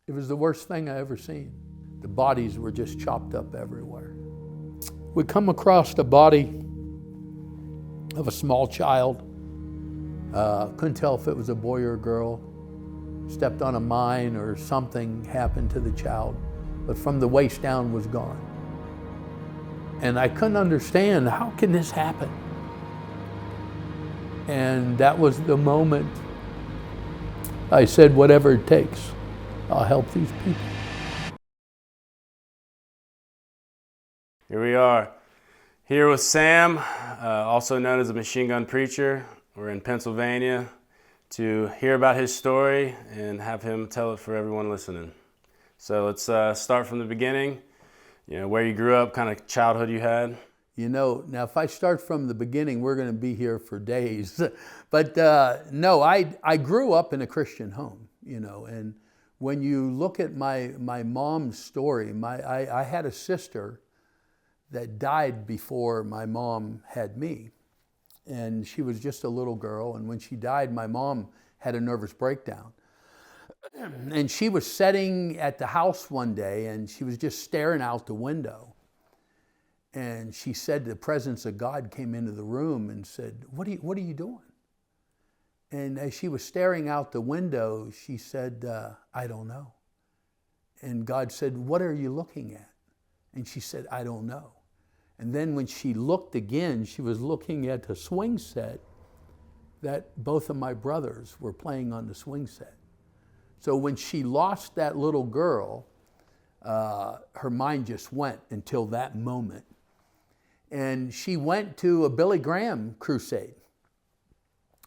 It was the worst thing I ever seen. The bodies were just chopped up everywhere. We come across the body of a small child. Couldn't tell if it was a boy or a girl. Stepped on a mine or something happened to the child, but from the waist down was gone. And I couldn't understand, how can this happen? And that was the moment I said, whatever it takes, I'll help these people. Here we are, here with Sam, also known as a machine gun preacher. We're in Pennsylvania to hear about his story and have him tell it for everyone listening. So let's start from the beginning, where you grew up, kind of childhood you had. Now if I start from the beginning, we're going to be here for days. But no, I grew up in a Christian home, and when you look at my mom's story, I had a sister that died before my mom had me. And she was just a little girl, and when she died, my mom had a nervous breakdown. And she was sitting at the house one day, and she was just staring out the window. And she said the presence of God came into the room and said, what are you doing? And as she was staring out the window, she said, I don't know. And God said, what are you looking at? And she said, I don't know. And then when she looked again, she was looking at a swing set that both of my brothers were playing on the swing set. So when she lost that little girl, her mind just went until that moment. And she went to a Billy Graham crusade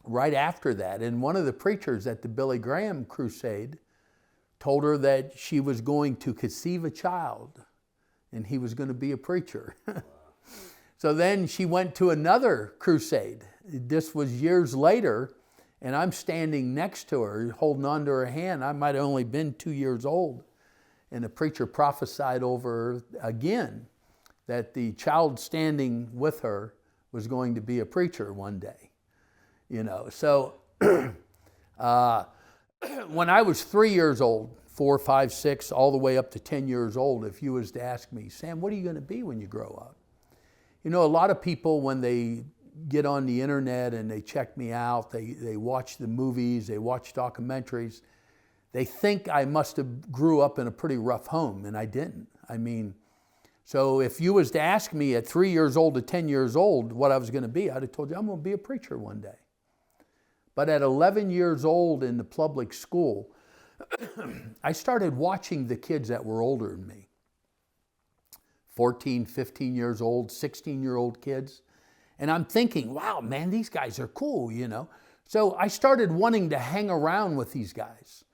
right after that. And one of the preachers at the Billy Graham crusade told her that she was going to conceive a child and he was going to be a preacher. So then she went to another crusade. This was years later, and I'm standing next to her, holding on to her hand. I might have only been 2 years old. And the preacher prophesied over her again that the child standing with her was going to be a preacher one day. So when I was 3 years old, 4, 5, 6, all the way up to 10 years old, if you was to ask me, Sam, what are you going to be when you grow up? A lot of people, when they get on the internet and they check me out, they watch the movies, they watch documentaries, they think I must have grew up in a pretty rough home, and I didn't. So if you was to ask me at 3 years old to 10 years old what I was going to be, I'd have told you I'm going to be a preacher one day. But at 11 years old in the public school, I started watching the kids that were older than me. 14, 15 years old, 16-year-old kids. And I'm thinking, wow, man, these guys are cool, So I started wanting to hang around with these guys.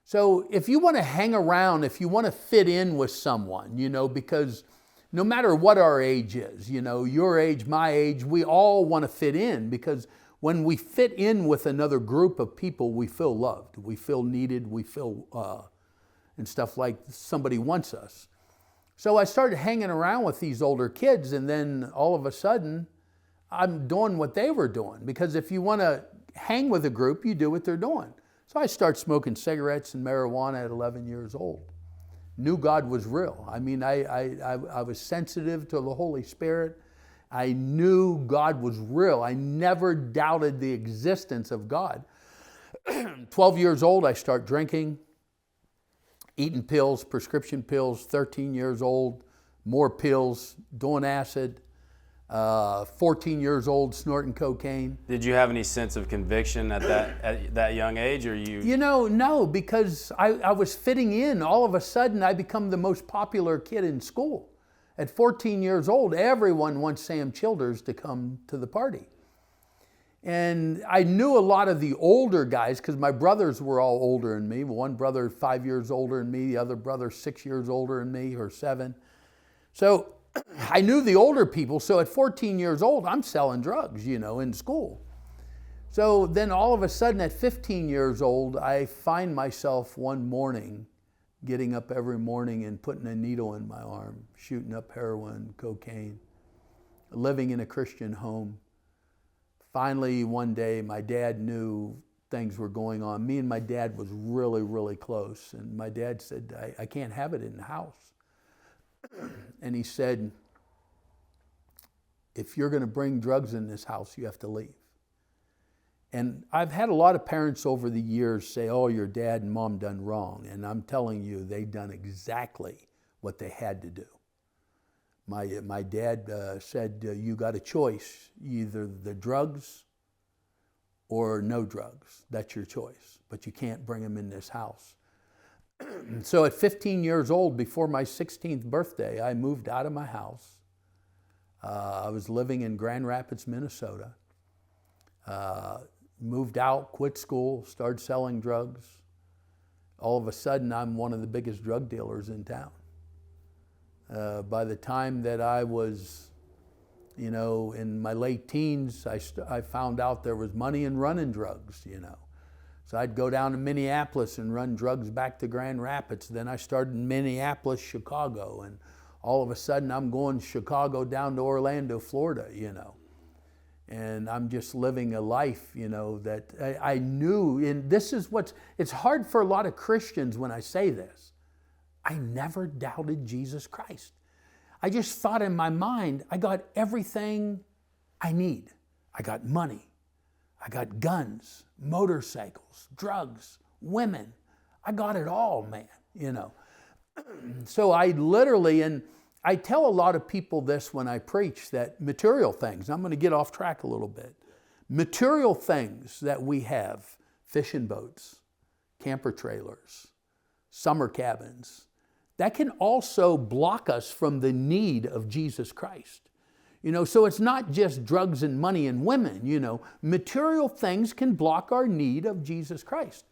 So if you want to hang around, if you want to fit in with someone, because no matter what our age is, your age, my age, we all want to fit in, because when we fit in with another group of people, we feel loved, we feel needed, we feel, and stuff like somebody wants us. So I started hanging around with these older kids, and then all of a sudden, I'm doing what they were doing. Because if you want to hang with a group, you do what they're doing. So I started smoking cigarettes and marijuana at 11 years old. Knew God was real. I was sensitive to the Holy Spirit. I knew God was real. I never doubted the existence of God. 12 years old, I start drinking, eating pills, prescription pills. 13 years old, more pills, doing acid. 14 years old, snorting cocaine. Did you have any sense of conviction at that young age, or you? No, because I was fitting in. All of a sudden, I become the most popular kid in school. At 14 years old, everyone wants Sam Childers to come to the party. And I knew a lot of the older guys, because my brothers were all older than me. One brother 5 years older than me, the other brother 6 years older than me, or 7. So I knew the older people. So at 14 years old, I'm selling drugs, in school. So then all of a sudden at 15 years old, I find myself one morning getting up every morning and putting a needle in my arm, shooting up heroin, cocaine, living in a Christian home. Finally, one day, my dad knew things were going on. Me and my dad was really, really close. And my dad said, I can't have it in the house. And he said, if you're going to bring drugs in this house, you have to leave. And I've had a lot of parents over the years say, oh, your dad and mom done wrong. And I'm telling you, they done exactly what they had to do. My dad said, you got a choice, either the drugs or no drugs. That's your choice, but you can't bring them in this house. So at 15 years old, before my 16th birthday, I moved out of my house. I was living in Grand Rapids, Minnesota. Moved out, quit school, started selling drugs. All of a sudden, I'm one of the biggest drug dealers in town. By the time that I was, in my late teens, I found out there was money in running drugs, So I'd go down to Minneapolis and run drugs back to Grand Rapids. Then I started in Minneapolis, Chicago, and all of a sudden I'm going Chicago down to Orlando, Florida, And I'm just living a life, that I knew, and this is it's hard for a lot of Christians when I say this. I never doubted Jesus Christ. I just thought in my mind, I got everything I need. I got money. I got guns, motorcycles, drugs, women. I got it all, man, So I literally, and I tell a lot of people this when I preach, that material things, I'm going to get off track a little bit. Material things that we have, fishing boats, camper trailers, summer cabins, that can also block us from the need of Jesus Christ. So it's not just drugs and money and women, material things can block our need of Jesus Christ.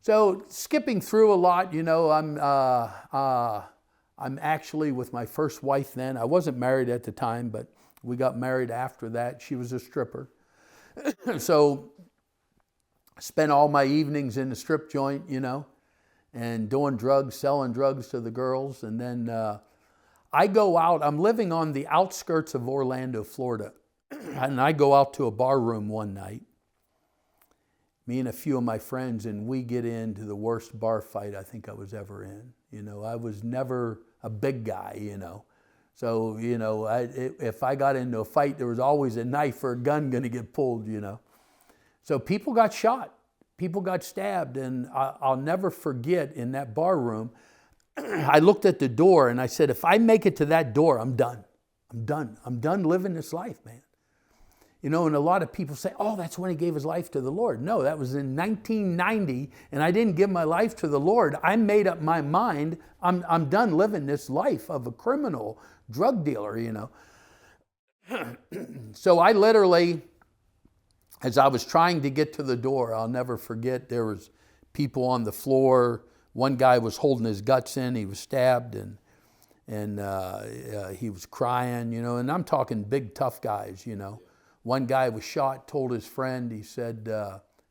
So skipping through a lot, I'm actually with my first wife then. I wasn't married at the time, but we got married after that. She was a stripper. So I spent all my evenings in the strip joint, and doing drugs, selling drugs to the girls. And then I go out, I'm living on the outskirts of Orlando, Florida. And I go out to a bar room one night, me and a few of my friends, and we get into the worst bar fight I think I was ever in. I was never a big guy, So, if I got into a fight, there was always a knife or a gun going to get pulled, So people got shot. People got stabbed. And I'll never forget, in that bar room, I looked at the door and I said, if I make it to that door, I'm done. I'm done. I'm done living this life, man. And a lot of people say, oh, that's when he gave his life to the Lord. No, that was in 1990, and I didn't give my life to the Lord. I made up my mind, I'm done living this life of a criminal drug dealer, So I literally, as I was trying to get to the door, I'll never forget, there was people on the floor. One guy was holding his guts in, he was stabbed, and he was crying, and I'm talking big, tough guys, One guy was shot, told his friend, he said,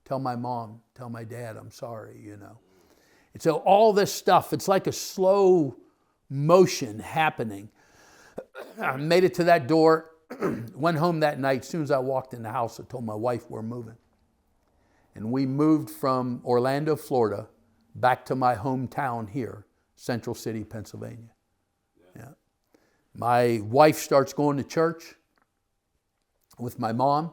tell my mom, tell my dad, I'm sorry, And so all this stuff, it's like a slow motion happening. I made it to that door, went home that night. As soon as I walked in the house, I told my wife we're moving. And we moved from Orlando, Florida, back to my hometown here, Central City, Pennsylvania. Yeah. My wife starts going to church with my mom.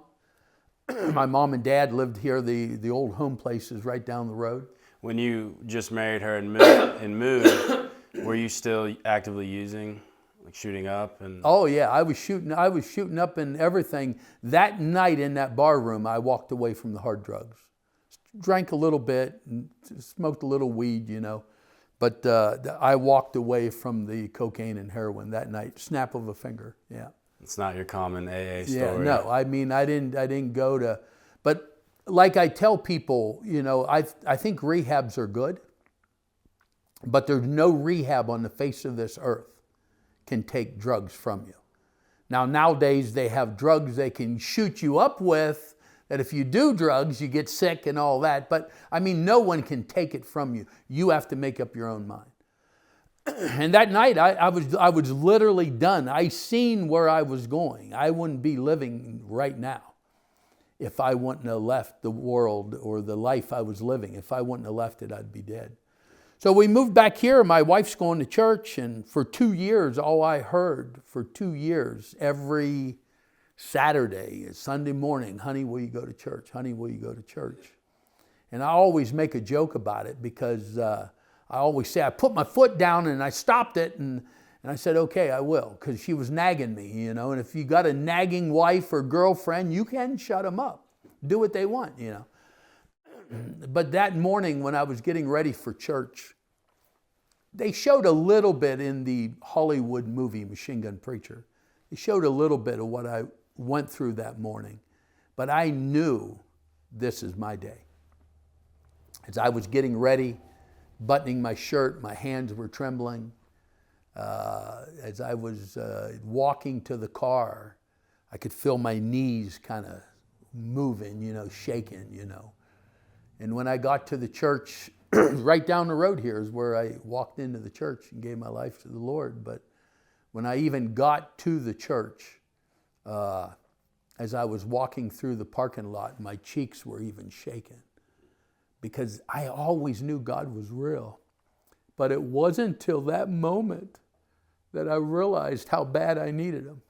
My mom and dad lived here. The old home place is right down the road. When you just married her and moved, were you still actively using, like shooting up? And oh yeah, I was shooting up and everything. That night in that bar room, I walked away from the hard drugs. Drank a little bit, and smoked a little weed, But I walked away from the cocaine and heroin that night. Snap of a finger, yeah. It's not your common AA story. Yeah, no. I mean, I didn't go to, but like I tell people, I think rehabs are good, but there's no rehab on the face of this earth can take drugs from you. Now, nowadays they have drugs they can shoot you up with, that if you do drugs, you get sick and all that. But I mean, no one can take it from you. You have to make up your own mind. And that night, I was literally done. I seen where I was going. I wouldn't be living right now. if I wouldn't have left the world or the life I was living. If I wouldn't have left it, I'd be dead. So we moved back here. My wife's going to church, and for 2 years, all I heard for 2 years, every Saturday, Sunday morning, honey, will you go to church? Honey, will you go to church? And I always make a joke about it because I always say, I put my foot down and I stopped it, and I said, okay, I will, because she was nagging me, you know. And if you got a nagging wife or girlfriend, you can shut them up. Do what they want, you know. But that morning when I was getting ready for church, they showed a little bit in the Hollywood movie Machine Gun Preacher. They showed a little bit of what I went through that morning. But I knew this is my day. As I was getting ready, buttoning my shirt, my hands were trembling. As I was walking to the car, I could feel my knees kind of moving, you know, shaking, you know. And when I got to the church, right down the road here is where I walked into the church and gave my life to the Lord. But when I even got to the church, as I was walking through the parking lot, my cheeks were even shaking, because I always knew God was real. But it wasn't until that moment that I realized how bad I needed Him.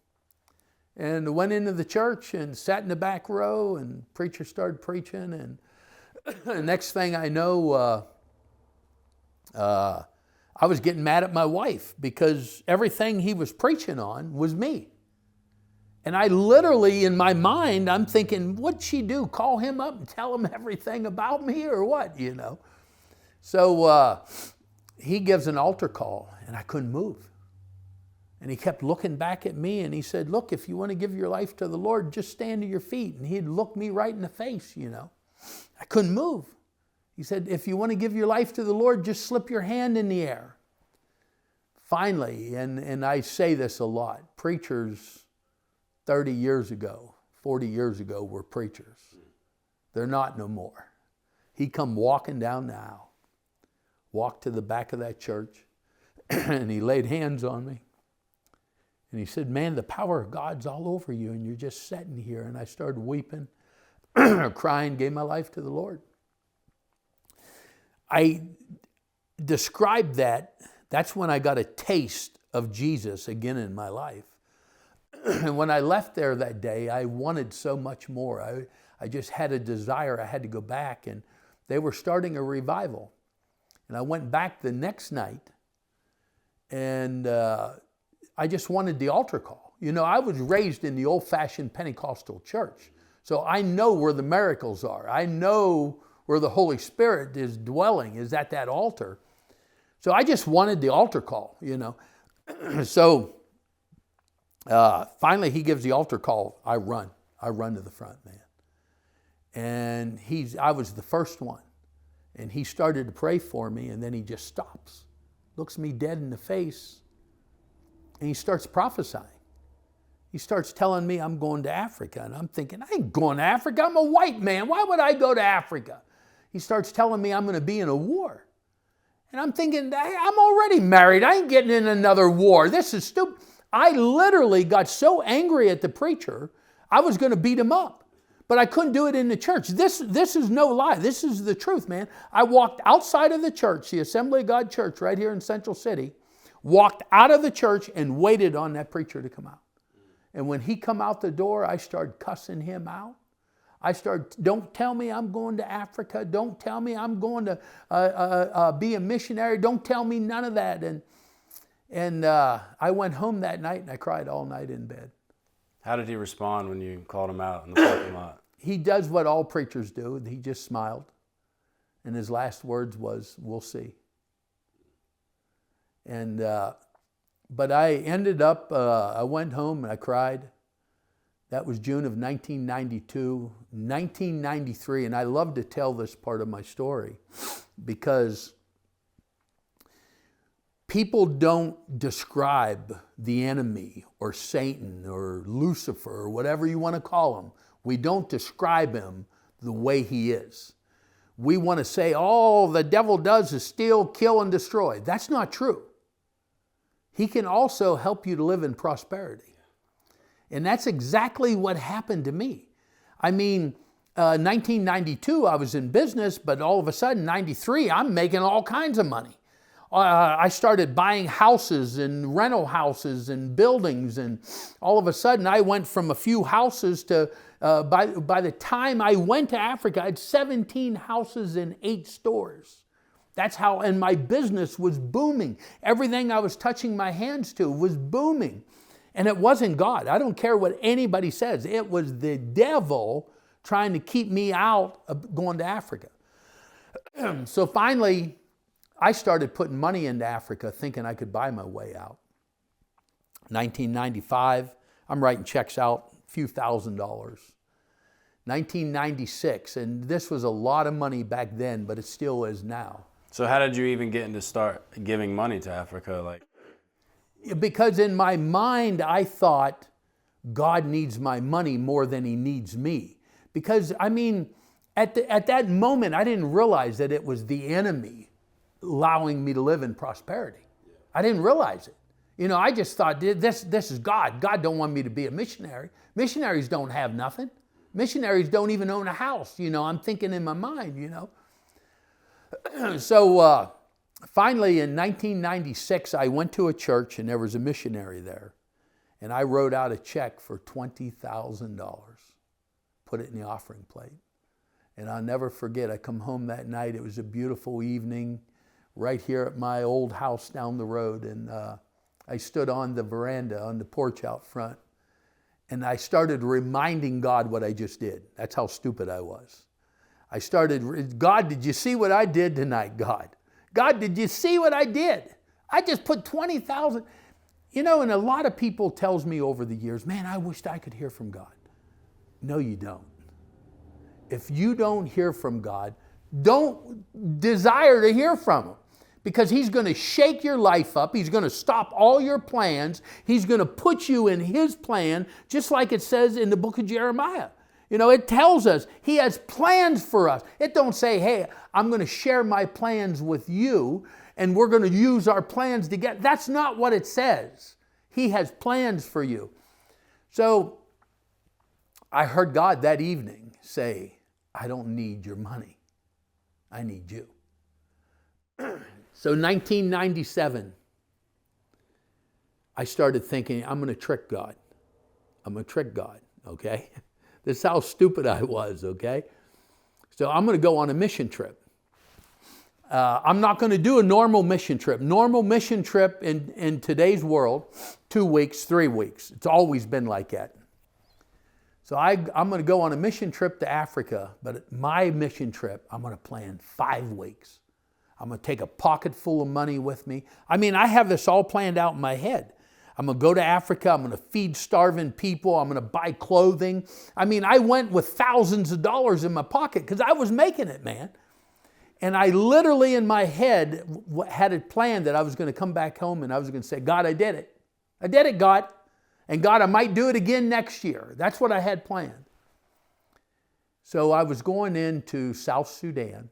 And I went into the church and sat in the back row, and the preacher started preaching, and the next thing I know, I was getting mad at my wife because everything he was preaching on was me. And I literally, in my mind, I'm thinking, what'd she do? Call him up and tell him everything about me or what, you know? So he gives an altar call, and I couldn't move. And he kept looking back at me, and he said, look, if you want to give your life to the Lord, just stand to your feet. And he'd look me right in the face, you know. I couldn't move. He said, if you want to give your life to the Lord, just slip your hand in the air. Finally, and I say this a lot, preachers 30 years ago, 40 years ago were preachers. They're not no more. He come walking down the aisle, walked to the back of that church, and he laid hands on me. And he said, man, the power of God's all over you, and you're just sitting here. And I started weeping, crying, gave my life to the Lord. I described that. That's when I got a taste of Jesus again in my life. And when I left there that day, I wanted so much more. I just had a desire. I had to go back, and they were starting a revival. And I went back the next night, and I just wanted the altar call. You know, I was raised in the old-fashioned Pentecostal church, so I know where the miracles are. I know where the Holy Spirit is dwelling, is at that altar. So I just wanted the altar call, you know. So finally he gives the altar call. I run to the front, man. And I was the first one. And he started to pray for me, and then he just stops, looks me dead in the face, and he starts prophesying. He starts telling me I'm going to Africa. And I'm thinking, I ain't going to Africa. I'm a white man. Why would I go to Africa? He starts telling me I'm going to be in a war. And I'm thinking, I'm already married. I ain't getting in another war. This is stupid. I literally got so angry at the preacher, I was going to beat him up. But I couldn't do it in the church. This is no lie. This is the truth, man. I walked outside of the church, the Assembly of God Church right here in Central City, walked out of the church and waited on that preacher to come out. And when he come out the door, I started cussing him out. I started, don't tell me I'm going to Africa. Don't tell me I'm going to be a missionary. Don't tell me none of that. And I went home that night and I cried all night in bed. How did he respond when you called him out in the parking lot? He does what all preachers do. He just smiled. And his last words was, we'll see. And but I ended up, I went home and I cried. That was June of 1992, 1993, and I love to tell this part of my story because people don't describe the enemy or Satan or Lucifer or whatever you want to call him. We don't describe him the way he is. We want to say, all the devil does is steal, kill, and destroy. That's not true. He can also help you to live in prosperity. And that's exactly what happened to me. I mean, 1992, I was in business, but all of a sudden, 93, I'm making all kinds of money. I started buying houses and rental houses and buildings, and all of a sudden I went from a few houses to, by the time I went to Africa, I had 17 houses and 8 stores. That's how, and my business was booming. Everything I was touching my hands to was booming. And it wasn't God. I don't care what anybody says. It was the devil trying to keep me out of going to Africa. So finally, I started putting money into Africa thinking I could buy my way out. 1995, I'm writing checks out, a few $1,000s. 1996, and this was a lot of money back then, but it still is now. So how did you even get into start giving money to Africa? Because in my mind, I thought God needs my money more than he needs me. Because, I mean, at that moment, I didn't realize that it was the enemy allowing me to live in prosperity. I didn't realize it. You know, I just thought, this is God. God don't want me to be a missionary. Missionaries don't have nothing. Missionaries don't even own a house. You know, I'm thinking in my mind, you know. So finally in 1996, I went to a church and there was a missionary there. And I wrote out a check for $20,000, put it in the offering plate. And I'll never forget, I come home that night, it was a beautiful evening, right here at my old house down the road. And I stood on the veranda, on the porch out front, and I started reminding God what I just did. That's how stupid I was. I started, God, did you see what I did tonight, God? God, did you see what I did? I just put 20,000. You know, and a lot of people tells me over the years, man, I wished I could hear from God. No, you don't. If you don't hear from God, don't desire to hear from him. Because he's going to shake your life up. He's going to stop all your plans. He's going to put you in his plan, just like it says in the book of Jeremiah. You know, it tells us he has plans for us. It don't say, hey, I'm going to share my plans with you and we're going to use our plans together. That's not what it says. He has plans for you. So I heard God that evening say, I don't need your money. I need you. So 1997, I started thinking, I'm going to trick God. I'm going to trick God, okay? This is how stupid I was, okay? So I'm going to go on a mission trip. I'm not going to do a normal mission trip. Normal mission trip in today's world, 2 weeks, 3 weeks. It's always been like that. So I'm going to go on a mission trip to Africa, but my mission trip, I'm going to plan 5 weeks. I'm going to take a pocket full of money with me. I mean, I have this all planned out in my head. I'm going to go to Africa. I'm going to feed starving people. I'm going to buy clothing. I mean, I went with thousands of dollars in my pocket because I was making it, man. And I literally in my head had it planned that I was going to come back home and I was going to say, God, I did it. I did it, God. And God, I might do it again next year. That's what I had planned. So I was going into South Sudan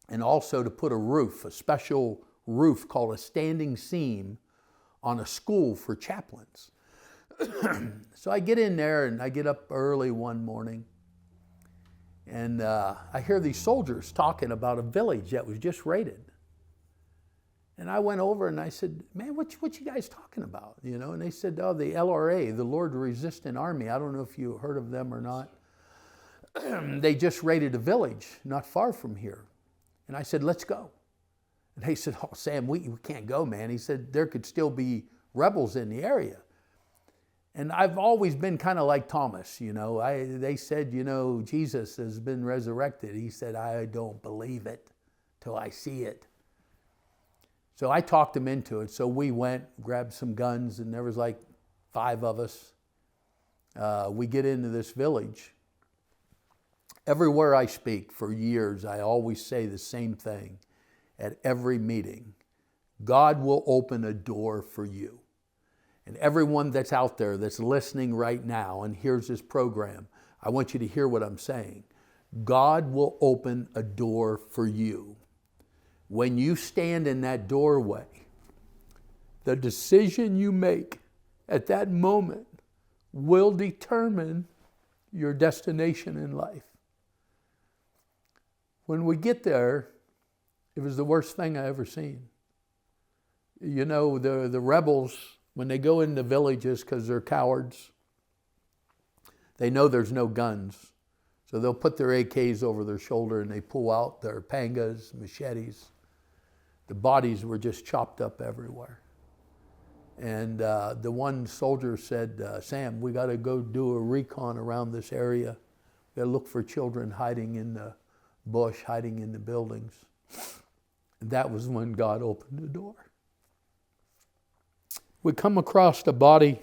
and also to put a roof, a special roof called a standing seam on a school for chaplains. So I get in there and I get up early one morning and I hear these soldiers talking about a village that was just raided. And I went over and I said, man, what you guys talking about? You know, and they said, oh, the LRA, the Lord Resistant Army. I don't know if you heard of them or not. They just raided a village not far from here. And I said, let's go. And they said, oh, Sam, we can't go, man. He said, there could still be rebels in the area. And I've always been kind of like Thomas, you know. They said, you know, Jesus has been resurrected. He said, I don't believe it till I see it. So I talked him into it. So we went, grabbed some guns, and there was like 5 of us. We get into this village. Everywhere I speak for years, I always say the same thing at every meeting. God will open a door for you. And everyone that's out there that's listening right now and hears this program, I want you to hear what I'm saying. God will open a door for you. When you stand in that doorway, the decision you make at that moment will determine your destination in life. When we get there, it was the worst thing I ever seen. You know, the rebels, when they go into villages, because they're cowards, they know there's no guns. So they'll put their AKs over their shoulder and they pull out their pangas, machetes. The bodies were just chopped up everywhere. And the one soldier said, Sam, we got to go do a recon around this area. We got to look for children hiding in the bush, hiding in the buildings. And that was when God opened the door. We come across the body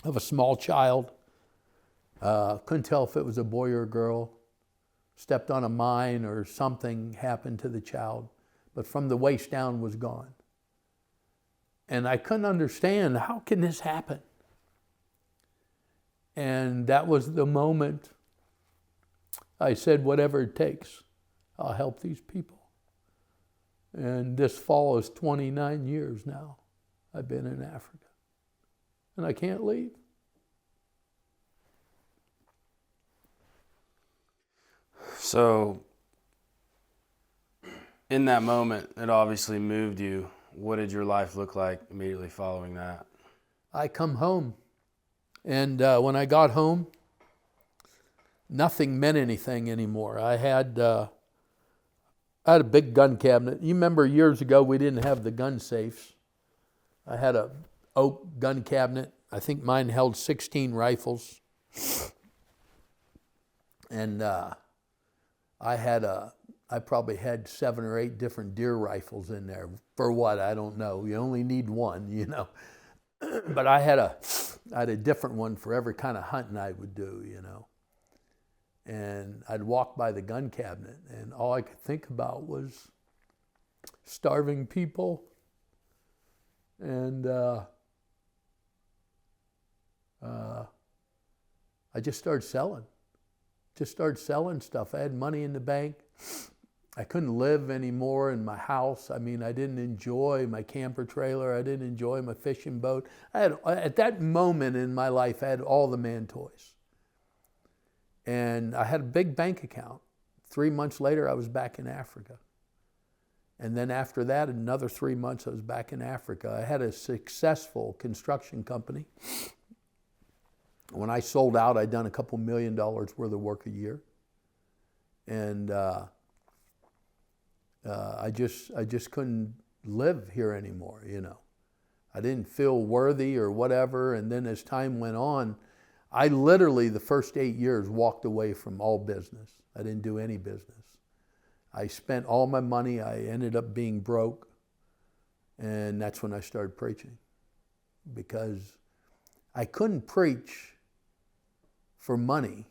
of a small child. Couldn't tell if it was a boy or a girl. Stepped on a mine or something happened to the child. But from the waist down was gone. And I couldn't understand, how can this happen? And that was the moment I said, whatever it takes, I'll help these people. And this fall is 29 years now I've been in Africa. And I can't leave. So, in that moment, it obviously moved you. What did your life look like immediately following that? I come home. And when I got home, nothing meant anything anymore. I had a big gun cabinet. You remember years ago we didn't have the gun safes. I had a oak gun cabinet. I think mine held 16 rifles. And I probably had 7 or 8 different deer rifles in there. For what? I don't know. You only need one, you know. But I had a different one for every kind of hunting I would do, you know. And I'd walk by the gun cabinet, and all I could think about was starving people. And I just started selling. Just started selling stuff. I had money in the bank. I couldn't live anymore in my house. I mean, I didn't enjoy my camper trailer. I didn't enjoy my fishing boat. At that moment in my life, I had all the man toys. And I had a big bank account. 3 months later, I was back in Africa. And then after that, another 3 months, I was back in Africa. I had a successful construction company. When I sold out, I'd done a couple $1 million worth of work a year. And I just couldn't live here anymore, you know. I didn't feel worthy or whatever. And then as time went on, I literally, the first 8 years, walked away from all business. I didn't do any business. I spent all my money. I ended up being broke. And that's when I started preaching. Because I couldn't preach for money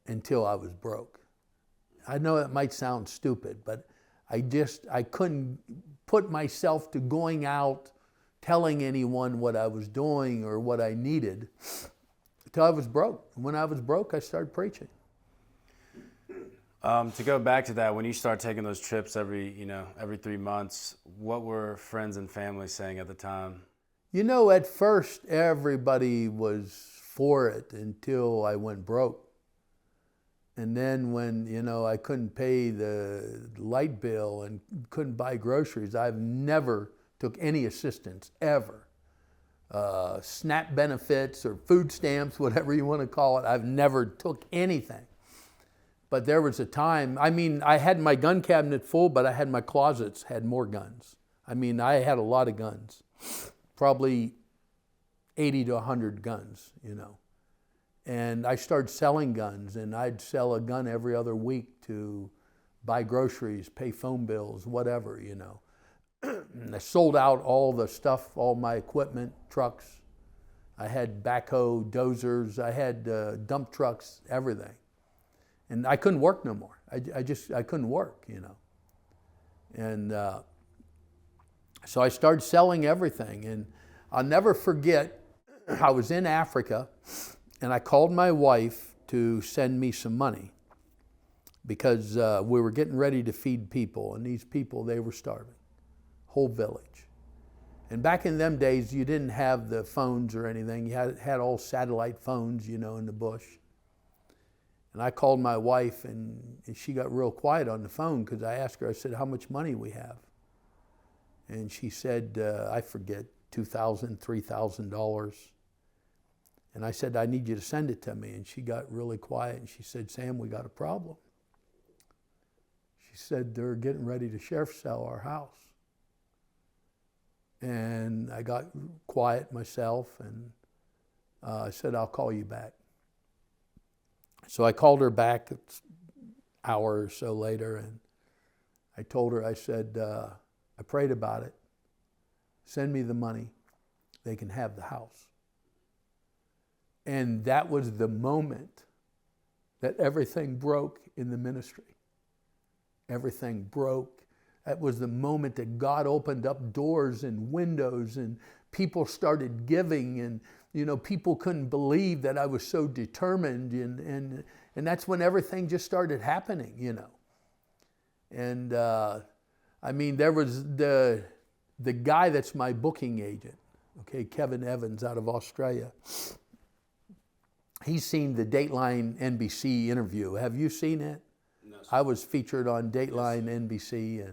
until I was broke. I know it might sound stupid, but I couldn't put myself to going out telling anyone what I was doing or what I needed until I was broke. When I was broke, I started preaching. To go back to that, when you start taking those trips every 3 months, what were friends and family saying at the time? You know, at first everybody was for it until I went broke. And then when, you know, I couldn't pay the light bill and couldn't buy groceries, I've never took any assistance, ever. SNAP benefits or food stamps, whatever you want to call it, I've never took anything. But there was a time, I mean, I had my gun cabinet full, but I had my closets had more guns. I mean, I had a lot of guns, probably 80 to 100 guns, you know. And I started selling guns, and I'd sell a gun every other week to buy groceries, pay phone bills, whatever, you know. And I sold out all the stuff, all my equipment, trucks. I had backhoe, dozers, I had dump trucks, everything. And I couldn't work no more. I couldn't work, you know. And so I started selling everything. And I'll never forget, I was in Africa, and I called my wife to send me some money because we were getting ready to feed people. And these people, they were starving, whole village. And back in them days, you didn't have the phones or anything. You had all satellite phones, you know, in the bush. And I called my wife, and she got real quiet on the phone because I asked her, I said, how much money we have? And she said, I forget, $2,000, $3,000. And I said, I need you to send it to me. And she got really quiet, and she said, Sam, we got a problem. She said, they're getting ready to sheriff sell our house. And I got quiet myself, and I said, I'll call you back. So I called her back an hour or so later, and I told her, I said, I prayed about it. Send me the money. They can have the house. And that was the moment that everything broke in the ministry. Everything broke. That was the moment that God opened up doors and windows, and people started giving, and you know, people couldn't believe that I was so determined, and that's when everything just started happening, you know. And I mean, there was the guy that's my booking agent, okay, Kevin Evans out of Australia. He's seen the Dateline NBC interview. Have you seen it? No, sir. I was featured on Dateline NBC,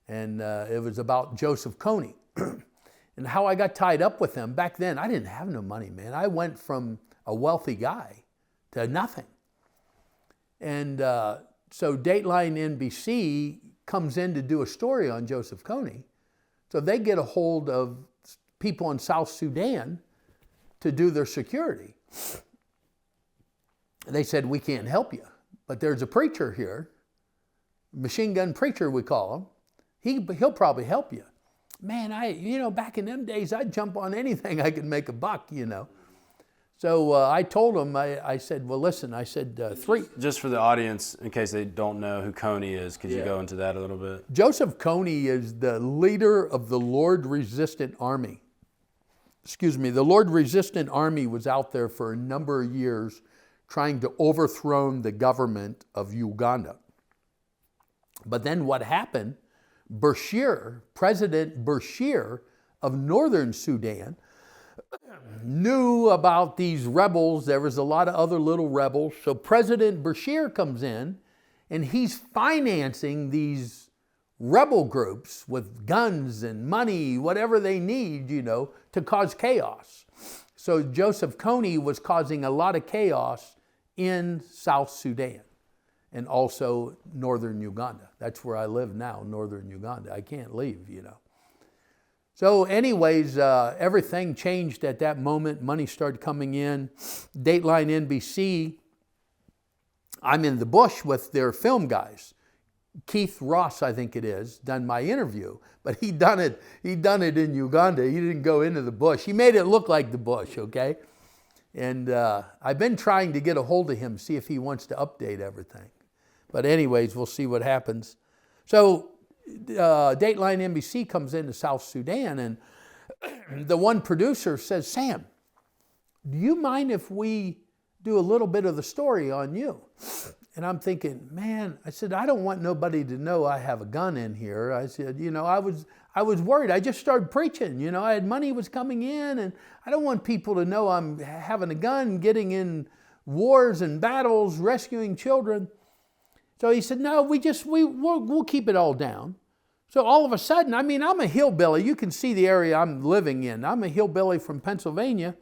and it was about Joseph Kony and how I got tied up with him. Back then, I didn't have no money, man. I went from a wealthy guy to nothing. And so Dateline NBC comes in to do a story on Joseph Kony. So they get a hold of people in South Sudan to do their security. They said, we can't help you, but there's a preacher here, machine gun preacher we call him. He'll probably help you. Man, you know, back in them days, I'd jump on anything I could make a buck, you know. So I told him, I said, well, listen, I said, Just for the audience, in case they don't know who Kony is, could you go into that a little bit? Joseph Kony is the leader of the Lord Resistant Army. Excuse me, the Lord Resistant Army was out there for a number of years trying to overthrow the government of Uganda. But then what happened, President Bashir of Northern Sudan, knew about these rebels. There was a lot of other little rebels. So President Bashir comes in, and he's financing these rebel groups with guns and money, whatever they need, you know, to cause chaos. So Joseph Kony was causing a lot of chaos in South Sudan and also northern Uganda. That's where I live now, northern Uganda. I can't leave, you know. So anyways, everything changed at that moment. Money started coming in. Dateline NBC, I'm in the bush with their film guys. Keith Ross, I think it is, done my interview, but he done it in Uganda. He didn't go into the bush. He made it look like the bush, okay? And I've been trying to get a hold of him, see if he wants to update everything. But anyways, we'll see what happens. So Dateline NBC comes into South Sudan, and the one producer says, Sam, do you mind if we do a little bit of the story on you? And I'm thinking, man, I said, I don't want nobody to know I have a gun in here. I said, you know, I was worried. I just started preaching. You know, I had money was coming in, and I don't want people to know I'm having a gun, getting in wars and battles, rescuing children. So he said, no, we'll keep it all down. So all of a sudden, I mean, I'm a hillbilly. You can see the area I'm living in. I'm a hillbilly from Pennsylvania.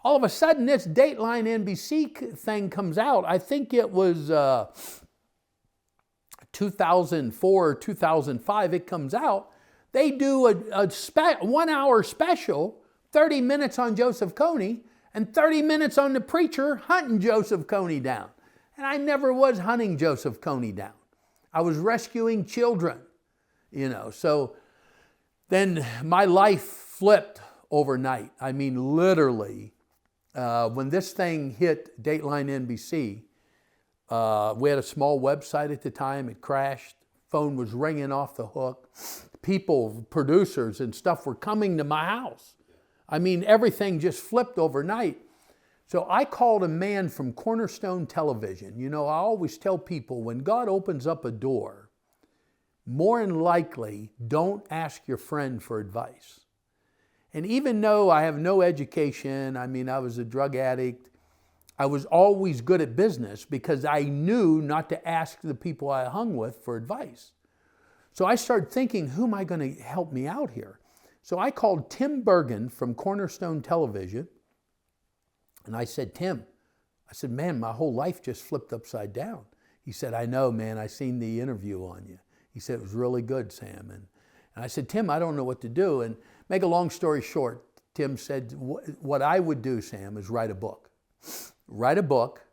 All of a sudden, this Dateline NBC thing comes out. I think it was 2004 or 2005 it comes out. They do a 1-hour special, 30 minutes on Joseph Kony and 30 minutes on the preacher hunting Joseph Kony down. And I never was hunting Joseph Kony down. I was rescuing children, you know. So then my life flipped overnight. I mean, literally, when this thing hit Dateline NBC, we had a small website at the time. It crashed. Phone was ringing off the hook. People, producers and stuff were coming to my house. I mean, everything just flipped overnight. So I called a man from Cornerstone Television. You know, I always tell people, when God opens up a door, more than likely, don't ask your friend for advice. And even though I have no education, I mean, I was a drug addict, I was always good at business because I knew not to ask the people I hung with for advice. So I started thinking, who am I going to help me out here? So I called Tim Bergen from Cornerstone Television, and I said, Tim, I said, man, my whole life just flipped upside down. He said, I know, man, I seen the interview on you. He said, it was really good, Sam. And I said, Tim, I don't know what to do. And make a long story short, Tim said, what I would do, Sam, is write a book. Write a book,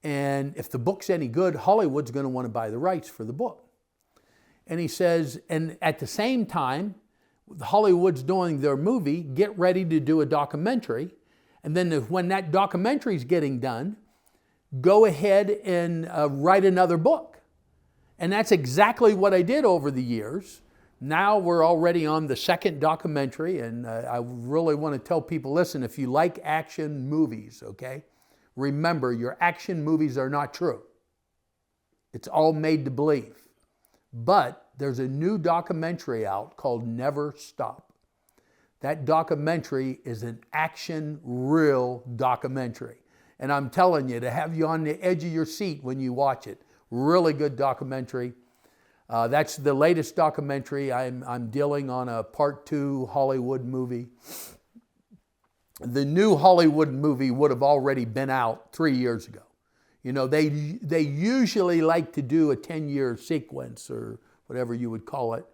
and if the book's any good, Hollywood's going to want to buy the rights for the book. And he says, and at the same time, Hollywood's doing their movie, get ready to do a documentary. And then when that documentary's getting done, go ahead and write another book. And that's exactly what I did over the years. Now we're already on the second documentary, and I really want to tell people, listen, if you like action movies, okay, remember your action movies are not true. It's all made to believe. But there's a new documentary out called Never Stop. That documentary is an action, real documentary. And I'm telling you, to have you on the edge of your seat when you watch it, really good documentary. That's the latest documentary. I'm dealing on a part 2 Hollywood movie. The new Hollywood movie would have already been out 3 years ago. You know, they usually like to do a 10-year sequence or whatever you would call it.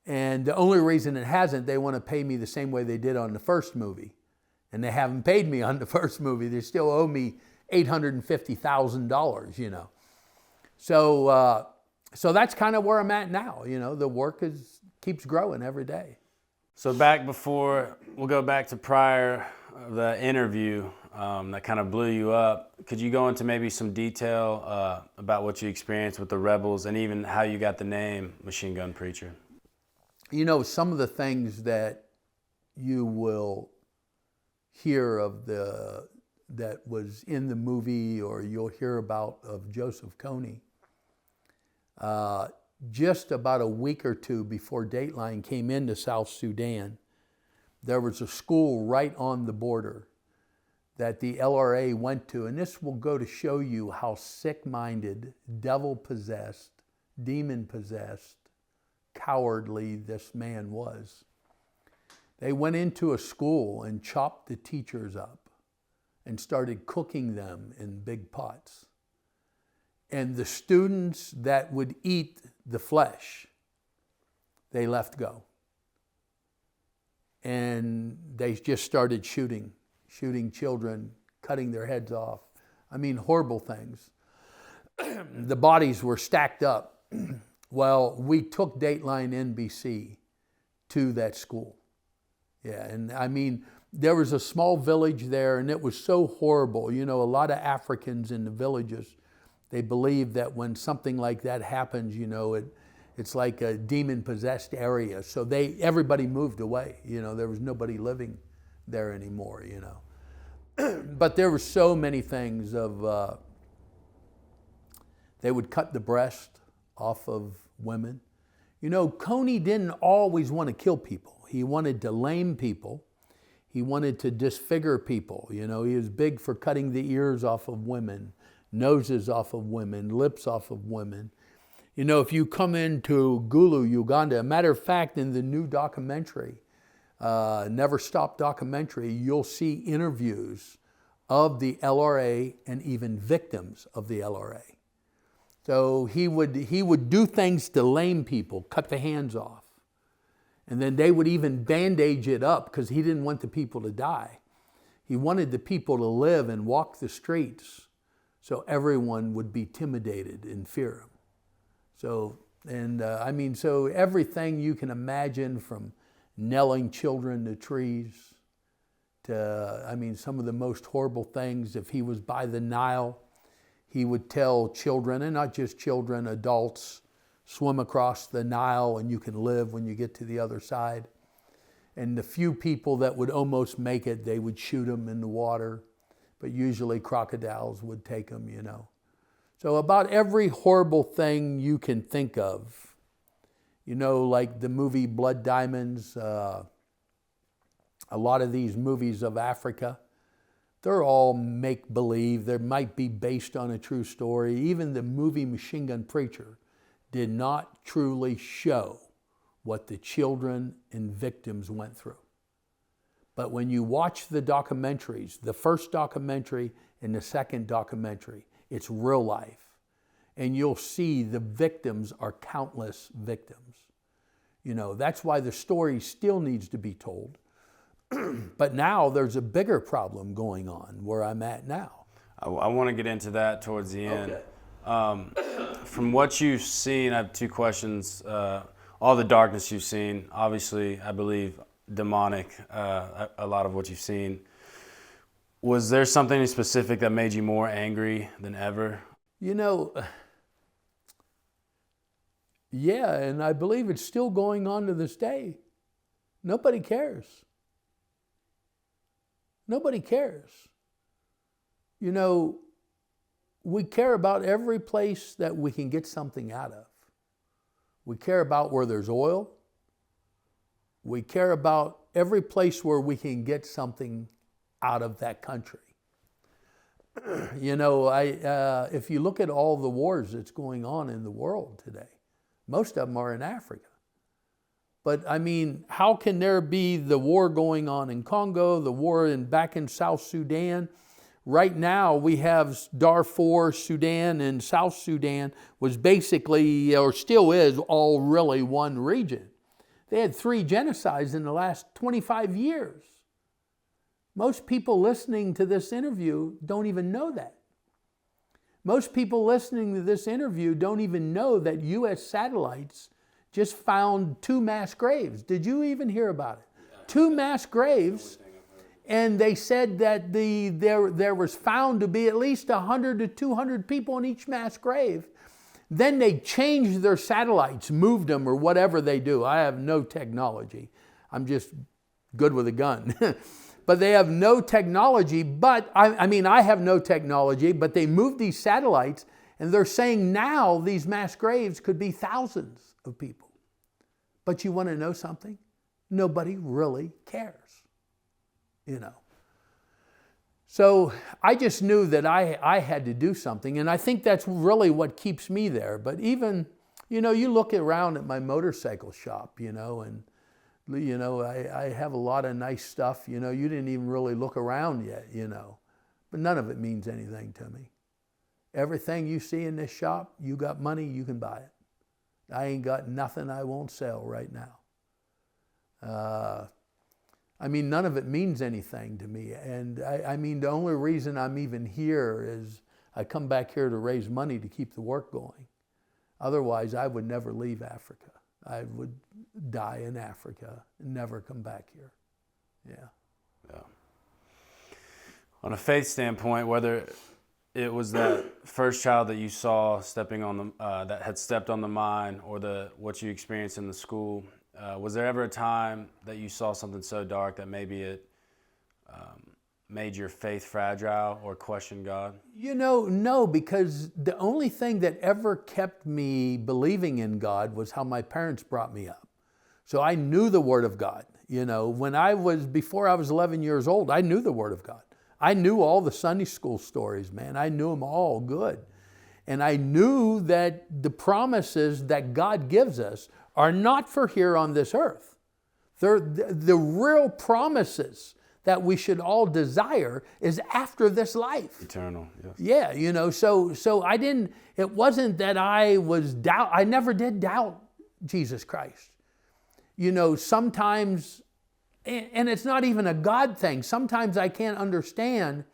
And the only reason it hasn't, they want to pay me the same way they did on the first movie. And they haven't paid me on the first movie. They still owe me $850,000, you know. So that's kind of where I'm at now. You know, the work keeps growing every day. So we'll go back to prior the interview that kind of blew you up. Could you go into maybe some detail about what you experienced with the rebels and even how you got the name Machine Gun Preacher? You know, some of the things that you will hear of that was in the movie, or you'll hear about of Joseph Kony, just about a week or two before Dateline came into South Sudan, there was a school right on the border that the LRA went to. And this will go to show you how sick-minded, devil-possessed, demon-possessed, cowardly this man was. They went into a school and chopped the teachers up and started cooking them in big pots. And the students that would eat the flesh, they left go. And they just started shooting children, cutting their heads off. I mean, horrible things. The bodies were stacked up. Well, we took Dateline NBC to that school. Yeah, and I mean, there was a small village there, and it was so horrible. You know, a lot of Africans in the villages, they believe that when something like that happens, you know, it's like a demon-possessed area. So everybody moved away. You know, there was nobody living there anymore, you know. But there were so many things of, they would cut the breast off of women. You know, Kony didn't always want to kill people. He wanted to lame people. He wanted to disfigure people. You know, he was big for cutting the ears off of women, noses off of women, lips off of women. You know, if you come into Gulu, Uganda, a matter of fact, in the new documentary, Never Stop documentary, you'll see interviews of the LRA and even victims of the LRA. So he would do things to lame people, cut the hands off. And then they would even bandage it up because he didn't want the people to die. He wanted the people to live and walk the streets so everyone would be intimidated and fear him. So, I mean, so everything you can imagine, from nailing children to trees to, I mean, some of the most horrible things. If he was by the Nile, he would tell children, and not just children, adults, swim across the Nile and you can live when you get to the other side. And the few people that would almost make it, they would shoot them in the water, but usually crocodiles would take them, you know. So about every horrible thing you can think of, you know, like the movie Blood Diamonds, A lot of these movies of Africa, they're all make-believe. They might be based on a true story. Even the movie Machine Gun Preacher did not truly show what the children and victims went through. But when you watch the documentaries, the first documentary and the second documentary, it's real life. And you'll see the victims are countless victims. You know, that's why the story still needs to be told. But now there's a bigger problem going on where I'm at now. I want to get into that towards the end. Okay. From what you've seen, I have two questions. All the darkness you've seen, obviously, I believe demonic, a lot of what you've seen. Was there something specific that made you more angry than ever? You know, yeah, and I believe it's still going on to this day. Nobody cares. Nobody cares. You know, we care about every place that we can get something out of. We care about where there's oil. We care about every place where we can get something out of that country. You know, if you look at all the wars that's going on in the world today, most of them are in Africa. But I mean, how can there be the war going on in Congo, the war back in South Sudan? Right now we have Darfur, Sudan, and South Sudan was basically, or still is, all really one region. They had 3 genocides in the last 25 years. Most people listening to this interview don't even know that. Most people listening to this interview don't even know that U.S. satellites just found 2 mass graves. Did you even hear about it? Yeah. 2 mass graves, and they said that there was found to be at least 100 to 200 people in each mass grave. Then they changed their satellites, moved them, or whatever they do. I have no technology. I'm just good with a gun. But they have no technology, but I have no technology, but they moved these satellites, and they're saying now these mass graves could be thousands of people. But you want to know something? Nobody really cares, you know. So I just knew that I had to do something, and I think that's really what keeps me there. But even, you know, you look around at my motorcycle shop, you know, and, you know, I have a lot of nice stuff, you know. You didn't even really look around yet, you know. But none of it means anything to me. Everything you see in this shop, you got money, you can buy it. I ain't got nothing I won't sell right now. I mean, none of it means anything to me. And I mean, the only reason I'm even here is I come back here to raise money to keep the work going. Otherwise, I would never leave Africa. I would die in Africa and never come back here. Yeah. On a faith standpoint, whether it was that first child that you saw stepping on the that had stepped on the mine, or what you experienced in the school, was there ever a time that you saw something so dark that maybe it made your faith fragile or questioned God? You know, no, because the only thing that ever kept me believing in God was how my parents brought me up. So I knew the Word of God. You know, before I was 11 years old, I knew the Word of God. I knew all the Sunday school stories, man. I knew them all good. And I knew that the promises that God gives us are not for here on this earth. They're the real promises that we should all desire is after this life. Eternal, yes. Yeah, you know, so it wasn't that I never did doubt Jesus Christ. You know, sometimes, and it's not even a God thing, sometimes I can't understand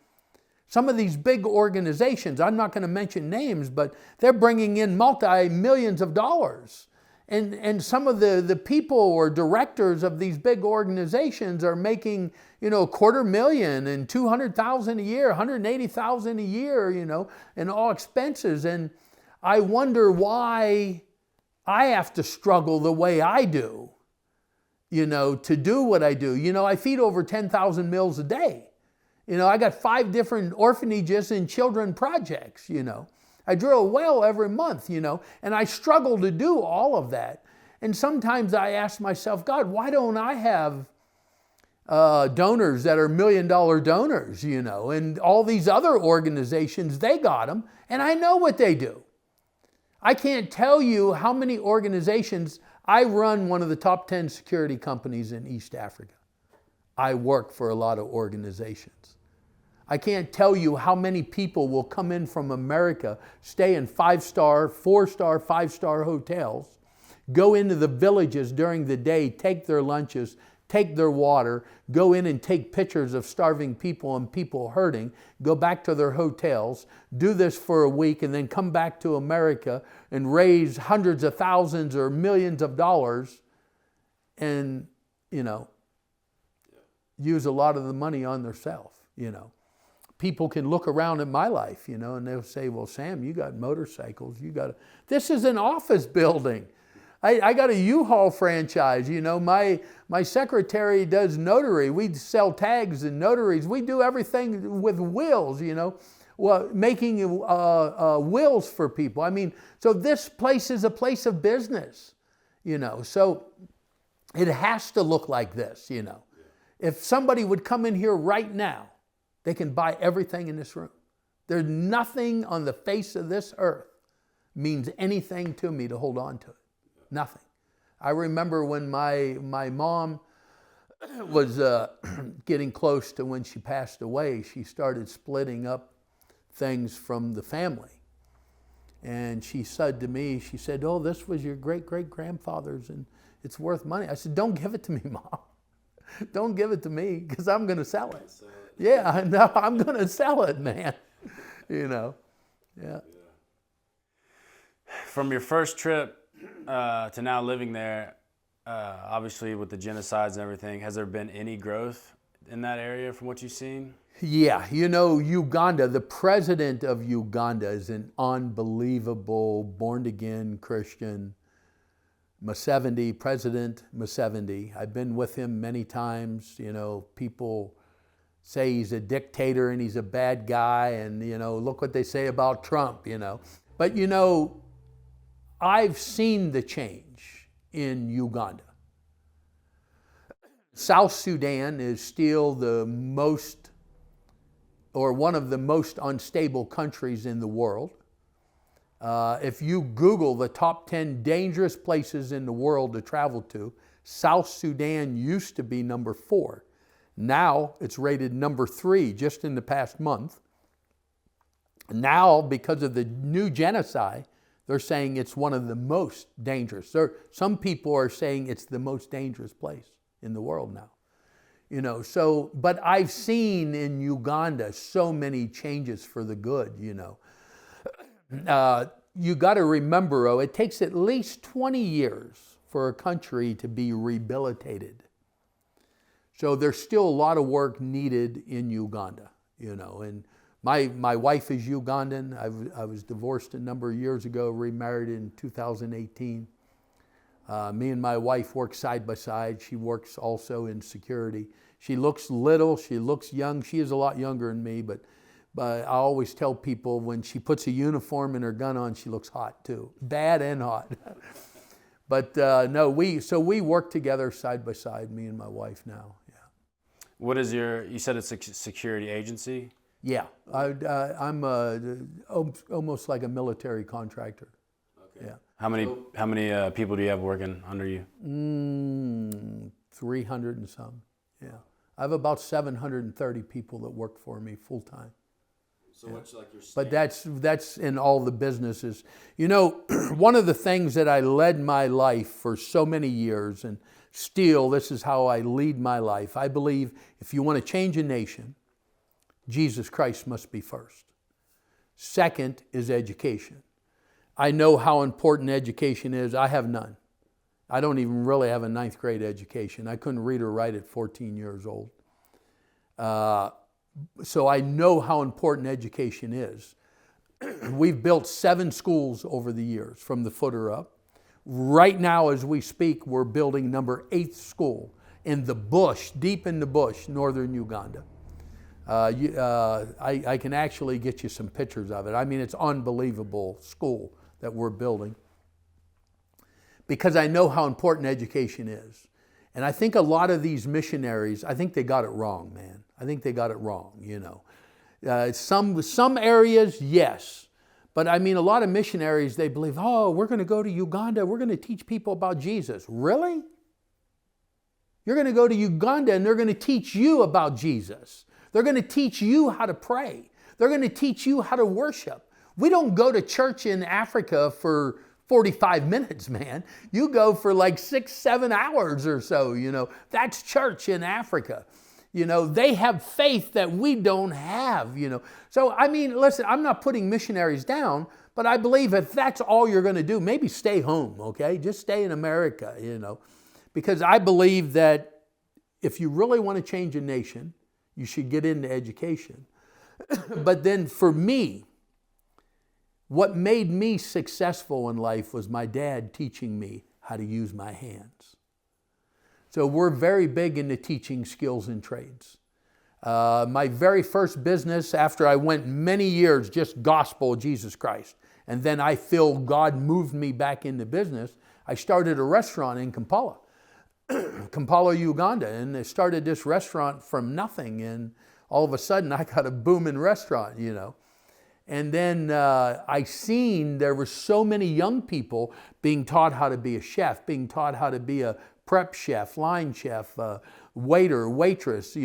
some of these big organizations. I'm not going to mention names, but they're bringing in multi-millions of dollars. And some of the people or directors of these big organizations are making, you know, $250,000 and $200,000 a year, $180,000 a year, you know, and all expenses. And I wonder why I have to struggle the way I do, you know, to do what I do. You know, I feed over 10,000 meals a day. You know, I got 5 different orphanages and children projects, you know. I drill a well every month, you know, and I struggle to do all of that. And sometimes I ask myself, God, why don't I have donors that are $1 million donors, you know, and all these other organizations, they got them, and I know what they do. I can't tell you how many organizations. I run one of the top 10 security companies in East Africa. I work for a lot of organizations. I can't tell you how many people will come in from America, stay in 5-star, 4-star, 5-star hotels, go into the villages during the day, take their lunches, take their water, go in and take pictures of starving people and people hurting, go back to their hotels, do this for a week, and then come back to America and raise hundreds of thousands or millions of dollars and, you know, use a lot of the money on themselves, you know. People can look around at my life, you know, and they'll say, well, Sam, you got motorcycles, this is an office building. I got a U-Haul franchise, you know, my secretary does notary. We sell tags and notaries. We do everything with wills, you know, well, making wills for people. I mean, so this place is a place of business, you know, so it has to look like this, you know. If somebody would come in here right now, they can buy everything in this room. There's nothing on the face of this earth means anything to me to hold on to it. Nothing. I remember when my mom was getting close to when she passed away, she started splitting up things from the family. And she said to me, she said, oh, this was your great-great-grandfather's and it's worth money. I said, don't give it to me, Mom. Don't give it to me because I'm going to sell it. Yeah, no, I'm going to sell it, man. You know, yeah. From your first trip to now living there, obviously with the genocides and everything, has there been any growth in that area from what you've seen? Yeah, you know, Uganda, the president of Uganda is an unbelievable born-again Christian. President Museveni. I've been with him many times. You know, people say he's a dictator and he's a bad guy and, you know, look what they say about Trump, you know. But, you know, I've seen the change in Uganda. South Sudan is still the most, or one of the most unstable countries in the world. If you Google the top 10 dangerous places in the world to travel to, South Sudan used to be number 4. Now it's rated number 3 just in the past month. Now, because of the new genocide, they're saying it's one of the most dangerous. Some people are saying it's the most dangerous place in the world now. You know, so, but I've seen in Uganda so many changes for the good, you know. You got to remember, it takes at least 20 years for a country to be rehabilitated. So there's still a lot of work needed in Uganda, you know. And my wife is Ugandan. I was divorced a number of years ago, remarried in 2018. Me and my wife work side by side. She works also in security. She looks little, she looks young. She is a lot younger than me, but I always tell people when she puts a uniform and her gun on, she looks hot too, bad and hot. But no, we work together side by side, me and my wife now. Yeah. What is you said it's a security agency? Yeah, I'm almost like a military contractor. Okay. Yeah. How many people do you have working under you? 300 and some. Yeah, I have about 730 people that work for me full time. So yeah. What's like your but that's in all the businesses. You know, one of the things that I led my life for so many years, and still this is how I lead my life. I believe if you want to change a nation, Jesus Christ must be first. Second is education. I know how important education is. I have none. I don't even really have a 9th grade education. I couldn't read or write at 14 years old. So I know how important education is. We've built 7 schools over the years from the footer up. Right now as we speak, we're building number 8th school in the bush, deep in the bush, northern Uganda. I can actually get you some pictures of it. I mean, it's unbelievable school that we're building because I know how important education is. And I think a lot of these missionaries, I think they got it wrong, man. I think they got it wrong, Some areas, yes. But I mean, a lot of missionaries, they believe, oh, we're going to go to Uganda. We're going to teach people about Jesus. Really? You're going to go to Uganda and they're going to teach you about Jesus. They're going to teach you how to pray. They're going to teach you how to worship. We don't go to church in Africa for 45 minutes, man. You go for like 6-7 hours or so, That's church in Africa. They have faith that we don't have, So, I mean, listen, I'm not putting missionaries down, but I believe if that's all you're going to do, maybe stay home, okay? Just stay in America, Because I believe that if you really want to change a nation, you should get into education. But then for me, what made me successful in life was my dad teaching me how to use my hands. So we're very big into teaching skills and trades. My very first business, after I went many years just gospel of Jesus Christ, and then I feel God moved me back into business, I started a restaurant in Kampala, Uganda, and I started this restaurant from nothing, and all of a sudden I got a booming restaurant, And then I seen there were so many young people being taught how to be a chef, being taught how to be a prep chef, line chef, waiter, waitress,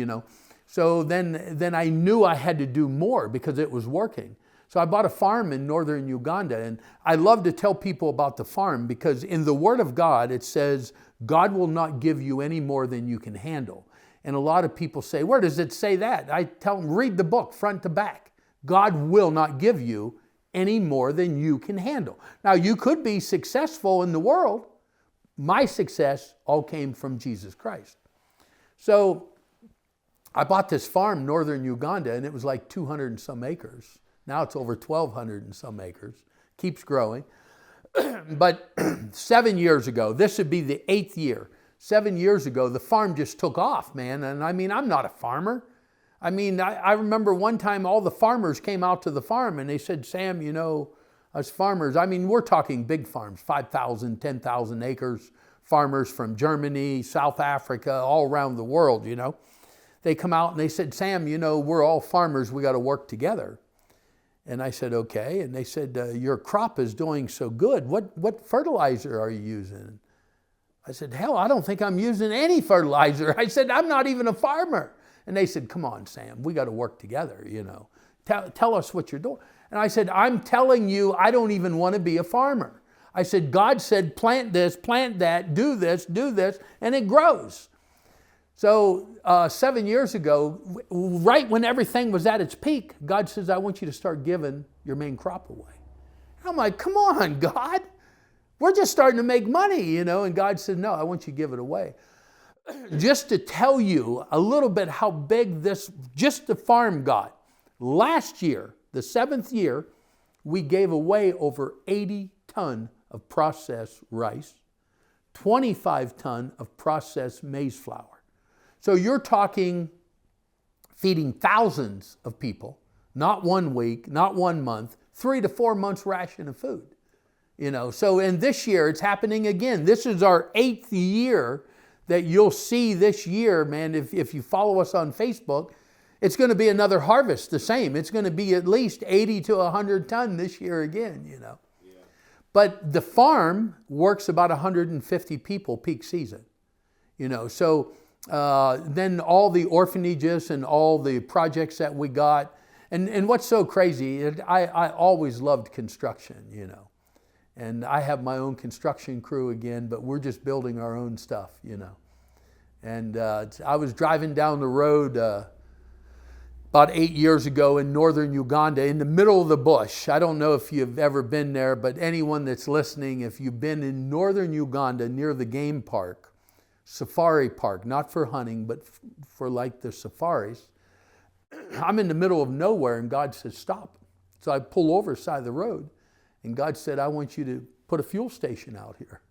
So then I knew I had to do more because it was working. So I bought a farm in northern Uganda, and I love to tell people about the farm because in the Word of God it says, God will not give you any more than you can handle. And a lot of people say, where does it say that? I tell them, read the book front to back. God will not give you any more than you can handle. Now, you could be successful in the world. My success all came from Jesus Christ. So I bought this farm, northern Uganda, and it was like 200 and some acres. Now it's over 1,200 and some acres. Keeps growing. But 7 years ago, this would be the 8th year. 7 years ago, the farm just took off, man. And I mean, I'm not a farmer. I mean, I remember one time all the farmers came out to the farm and they said, Sam, us farmers, I mean, we're talking big farms, 5,000, 10,000 acres, farmers from Germany, South Africa, all around the world, They come out and they said, Sam, we're all farmers, we got to work together. And I said, okay. And they said, your crop is doing so good. What fertilizer are you using? I said, hell, I don't think I'm using any fertilizer. I said, I'm not even a farmer. And they said, come on, Sam, we got to work together, Tell us what you're doing. And I said, I'm telling you, I don't even want to be a farmer. I said, God said, plant this, plant that, do this, and it grows. So 7 years ago, right when everything was at its peak, God says, I want you to start giving your main crop away. And I'm like, come on, God. We're just starting to make money, And God said, no, I want you to give it away. Just to tell you a little bit how big just the farm got. Last year, the 7th year, we gave away over 80 ton of processed rice, 25 ton of processed maize flour. So you're talking feeding thousands of people, not 1 week, not 1 month, 3 to 4 months ration of food. So in this year, it's happening again. This is our 8th year that you'll see this year, man. If you follow us on Facebook, it's going to be another harvest, the same. It's going to be at least 80 to 100 ton this year again, Yeah. But the farm works about 150 people peak season, So then all the orphanages and all the projects that we got. And what's so crazy, I always loved construction, And I have my own construction crew again, but we're just building our own stuff, And I was driving down the road about 8 years ago in northern Uganda, in the middle of the bush. I don't know if you've ever been there, but anyone that's listening, if you've been in northern Uganda near the game park, safari park, not for hunting, but for like the safaris, I'm in the middle of nowhere and God says, stop. So I pull over the side of the road and God said, I want you to put a fuel station out here.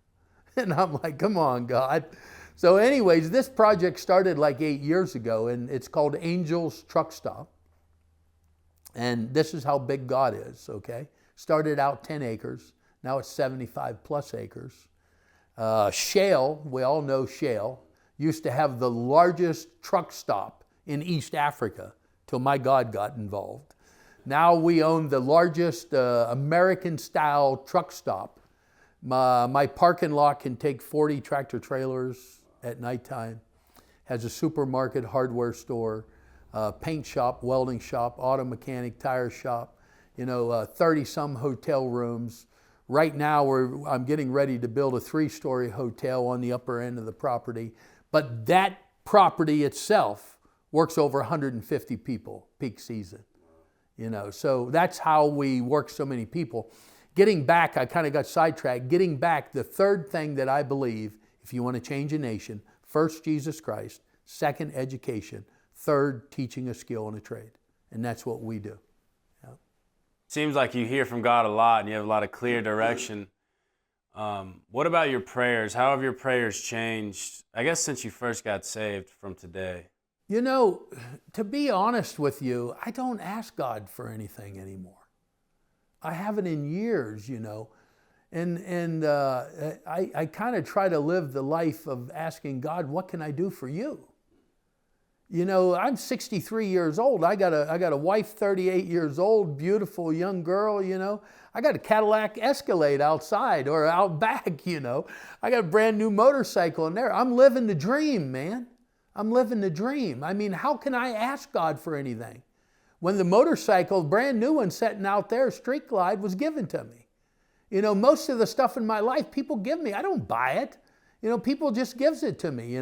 And I'm like, come on, God. So anyways, this project started like 8 years ago, and it's called Angel's Truck Stop. And this is how big God is, okay? Started out 10 acres. Now it's 75 plus acres. Shale, we all know shale. used to have the largest truck stop in East Africa till my God got involved. Now we own the largest American-style truck stop. My parking lot can take 40 tractor trailers at nighttime. Has a supermarket, hardware store, paint shop, welding shop, auto mechanic, tire shop, 30-some hotel rooms. Right now, I'm getting ready to build a 3-story hotel on the upper end of the property. But that property itself works over 150 people peak season. So that's how we work so many people. Getting back, I kind of got sidetracked. Getting back, the third thing that I believe, if you want to change a nation, first, Jesus Christ. Second, education. Third, teaching a skill and a trade. And that's what we do. Yeah. Seems like you hear from God a lot and you have a lot of clear direction. What about your prayers? How have your prayers changed, I guess, since you first got saved from today? To be honest with you, I don't ask God for anything anymore. I haven't in years, And I kind of try to live the life of asking God, what can I do for you? I'm 63 years old. I got a wife, 38 years old, beautiful young girl, I got a Cadillac Escalade outside or out back, I got a brand new motorcycle in there. I'm living the dream, man. I'm living the dream. I mean, how can I ask God for anything? When the motorcycle, brand new one sitting out there, Street Glide, was given to me. Most of the stuff in my life, people give me. I don't buy it. People just gives it to me,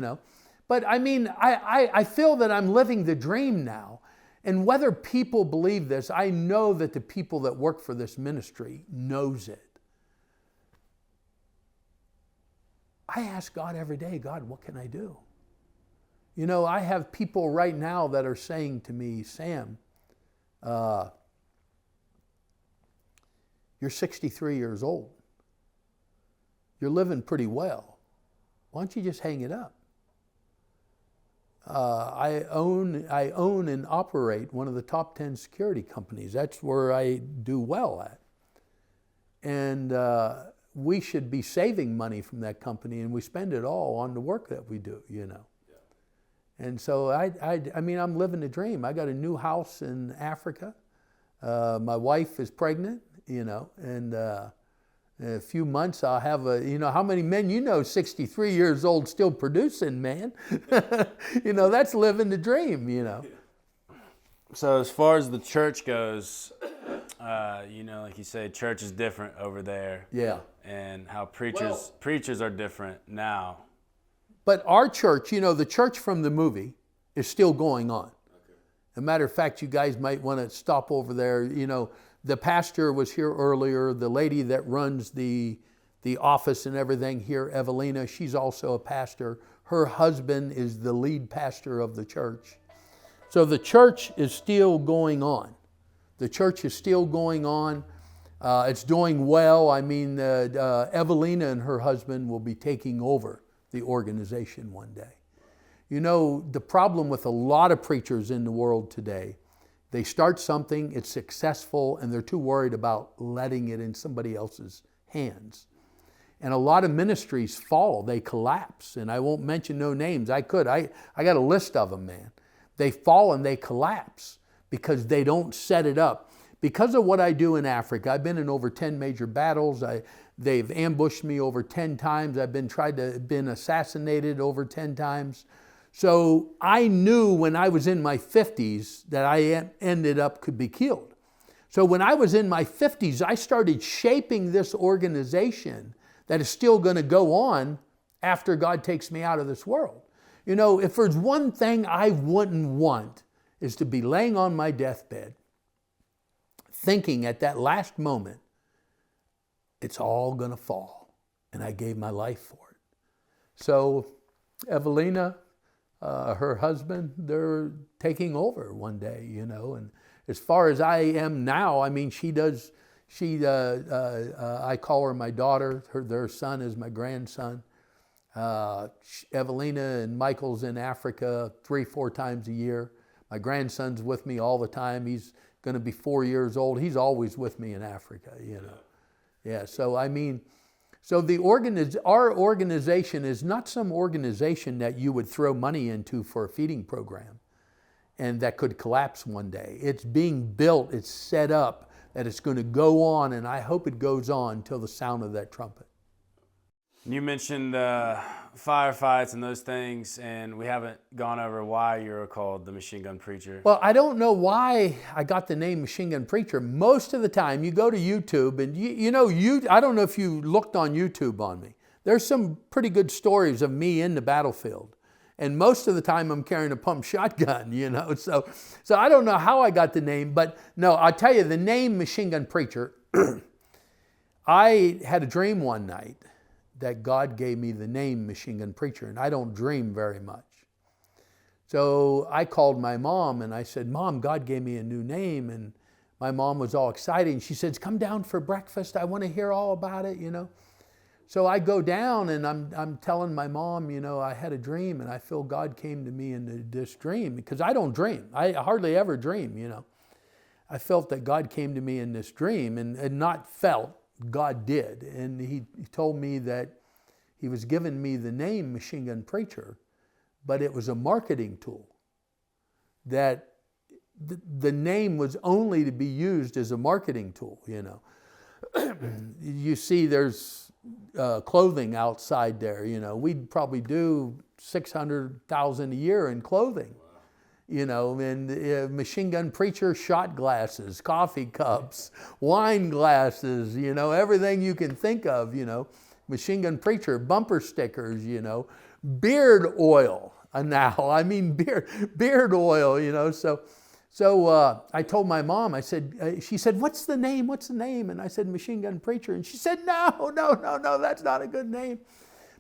But I mean, I feel that I'm living the dream now. And whether people believe this, I know that the people that work for this ministry knows it. I ask God every day, God, what can I do? I have people right now that are saying to me, Sam, you're 63 years old. You're living pretty well. Why don't you just hang it up? I own and operate one of the top 10 security companies. That's where I do well at. And we should be saving money from that company, and we spend it all on the work that we do, And so I mean, I'm living the dream. I got a new house in Africa. My wife is pregnant, and in a few months I'll have how many men 63 years old still producing, man? That's living the dream, So as far as the church goes, like you say, church is different over there. Yeah. And how preachers are different now. But our church, the church from the movie is still going on. Okay. As a matter of fact, you guys might want to stop over there. The pastor was here earlier. The lady that runs the office and everything here, Evelina, she's also a pastor. Her husband is the lead pastor of the church. So the church is still going on. The church is still going on. It's doing well. I mean, Evelina and her husband will be taking over the organization one day. The problem with a lot of preachers in the world today, they start something, it's successful, and they're too worried about letting it in somebody else's hands. And a lot of ministries fall, they collapse. And I won't mention no names. I got a list of them, man. They fall and they collapse because they don't set it up. Because of what I do in Africa, I've been in over 10 major battles. They've ambushed me over 10 times. I've been assassinated over 10 times. So I knew when I was in my 50s that I could be killed. So when I was in my 50s, I started shaping this organization that is still going to go on after God takes me out of this world. If there's one thing I wouldn't want is to be laying on my deathbed thinking at that last moment, it's all going to fall. And I gave my life for it. So Evelina, her husband, they're taking over one day, And as far as I am now, I mean, I call her my daughter. Their son is my grandson. Evelina and Michael's in Africa 3-4 times a year. My grandson's with me all the time. He's going to be 4 years old. He's always with me in Africa, Yeah, so I mean, So our organization is not some organization that you would throw money into for a feeding program and that could collapse one day. It's being built, it's set up, that it's going to go on, and I hope it goes on till the sound of that trumpet. You mentioned firefights and those things, and we haven't gone over why you're called the machine gun preacher. Well, I don't know why I got the name machine gun preacher. Most of the time, you go to YouTube, and I don't know if you looked on YouTube on me. There's some pretty good stories of me in the battlefield. And most of the time I'm carrying a pump shotgun, So I don't know how I got the name, but no, I'll tell you the name machine gun preacher. I had a dream one night that God gave me the name machine gun preacher, and I don't dream very much. So I called my mom and I said, Mom, God gave me a new name. And my mom was all excited, and she says, come down for breakfast. I want to hear all about it, So I go down and I'm telling my mom, I had a dream and I feel God came to me in this dream, because I don't dream. I hardly ever dream, I felt that God came to me in this dream, and not felt, God did. And he told me that he was giving me the name machine gun preacher, but it was a marketing tool, that the name was only to be used as a marketing tool, You see there's clothing outside there, we'd probably do $600,000 a year in clothing, and machine gun preacher shot glasses, coffee cups, wine glasses, everything you can think of, machine gun preacher, bumper stickers, beard oil now, beard oil, So I told my mom, I said, she said, what's the name? And I said, machine gun preacher. And she said, no, that's not a good name.